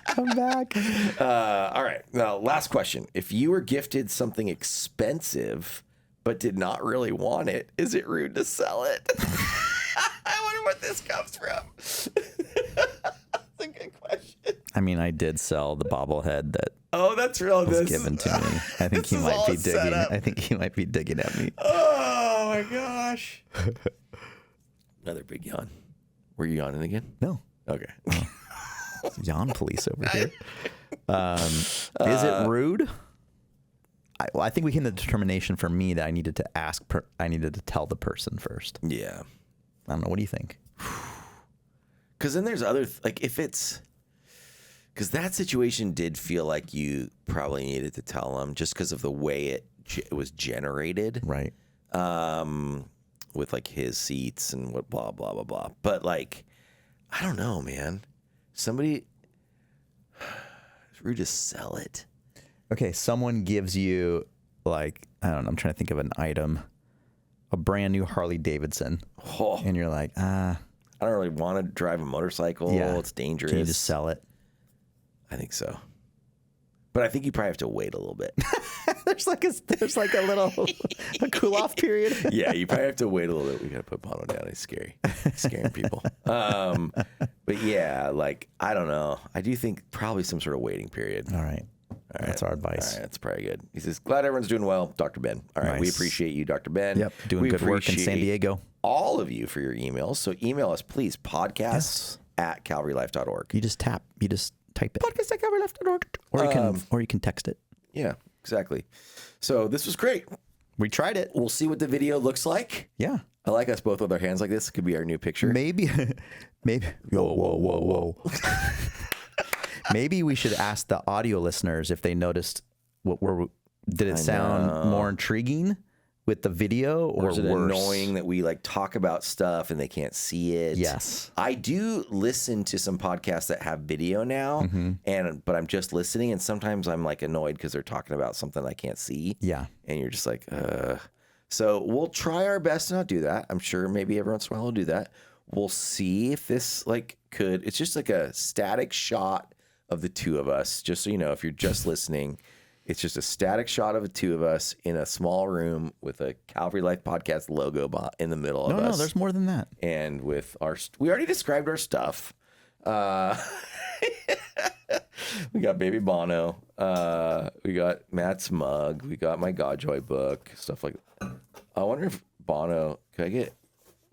Speaker 3: Come back.
Speaker 2: All right. Now, last question. If you were gifted something expensive but did not really want it, is it rude to sell it? I wonder what this comes from. That's a good question.
Speaker 3: I mean, I did sell the bobblehead that
Speaker 2: that's real.
Speaker 3: Was given to me. I think he might be digging. I think he might be digging at me.
Speaker 2: Oh my gosh! Another big yawn. Were you yawning again?
Speaker 3: No.
Speaker 2: Okay.
Speaker 3: Yawn police over here. Is it rude? I think we came to the determination for me that I needed to ask. I needed to tell the person first.
Speaker 2: Yeah.
Speaker 3: I don't know. What do you think?
Speaker 2: Because then there's other if it's. Because that situation did feel like you probably needed to tell them just because of the way it was generated.
Speaker 3: Right.
Speaker 2: With his seats and what blah, blah, blah, blah. But I don't know, man. Somebody, it's rude to sell it.
Speaker 3: Okay. Someone gives you I don't know, I'm trying to think of an item, a brand new Harley Davidson.
Speaker 2: Oh.
Speaker 3: And you're like, I
Speaker 2: don't really want to drive a motorcycle.
Speaker 3: Yeah.
Speaker 2: It's dangerous.
Speaker 3: Can you just sell it?
Speaker 2: I think so. But I think you probably have to wait a little bit.
Speaker 3: there's a little a cool off period.
Speaker 2: Yeah, you probably have to wait a little bit. We got to put Bono down. He's scary. He's scaring people. But yeah, I don't know. I do think probably some sort of waiting period.
Speaker 3: All right. That's our advice.
Speaker 2: All right, that's probably good. He says, glad everyone's doing well, Dr. Ben. All right, we
Speaker 3: Nice.
Speaker 2: appreciate you, Dr. Ben.
Speaker 3: Yep, doing good work in San Diego.
Speaker 2: All of you for your emails. So email us, please, podcast@calvarylife.org.
Speaker 3: You just type it.
Speaker 2: Podcast@calvarylife.org.
Speaker 3: Or you can text it.
Speaker 2: Yeah, exactly. So this was great.
Speaker 3: We tried it.
Speaker 2: We'll see what the video looks like.
Speaker 3: Yeah.
Speaker 2: I like us both with our hands like this. It could be our new picture.
Speaker 3: Maybe. Whoa. Maybe we should ask the audio listeners if they noticed did it sound more intriguing with the video or
Speaker 2: is it
Speaker 3: worse?
Speaker 2: annoying that we like talk about stuff and they can't see it?
Speaker 3: Yes.
Speaker 2: I do listen to some podcasts that have video now, but I'm just listening, and sometimes I'm like annoyed because they're talking about something I can't see.
Speaker 3: Yeah.
Speaker 2: And you're just like, So we'll try our best to not do that. I'm sure maybe every once in a while we'll do that. We'll see if this it's just like a static shot of the two of us. Just so you know, if you're just listening, it's just a static shot of the two of us in a small room with a Calvary Life Podcast logo in the middle of us.
Speaker 3: No, there's more than that.
Speaker 2: And with we already described our stuff. We got Baby Bono. We got Matt's mug. We got my Godjoy book. Stuff like that. I wonder if Bono,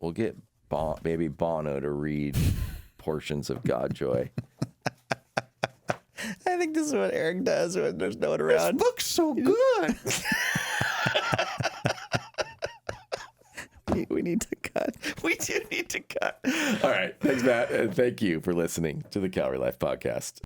Speaker 2: we'll get Baby Bono to read portions of Godjoy.
Speaker 3: I think this is what Eric does when there's no one around.
Speaker 2: This book's so good.
Speaker 3: We need to cut.
Speaker 2: We do need to cut. All right. Thanks, Matt. And thank you for listening to the Calvary Life Podcast.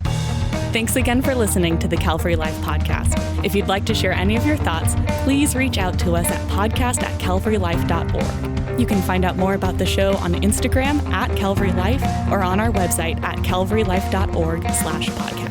Speaker 1: Thanks again for listening to the Calvary Life Podcast. If you'd like to share any of your thoughts, please reach out to us at podcast@calvarylife.org. You can find out more about the show on Instagram @CalvaryLife or on our website at calvarylife.org/podcast.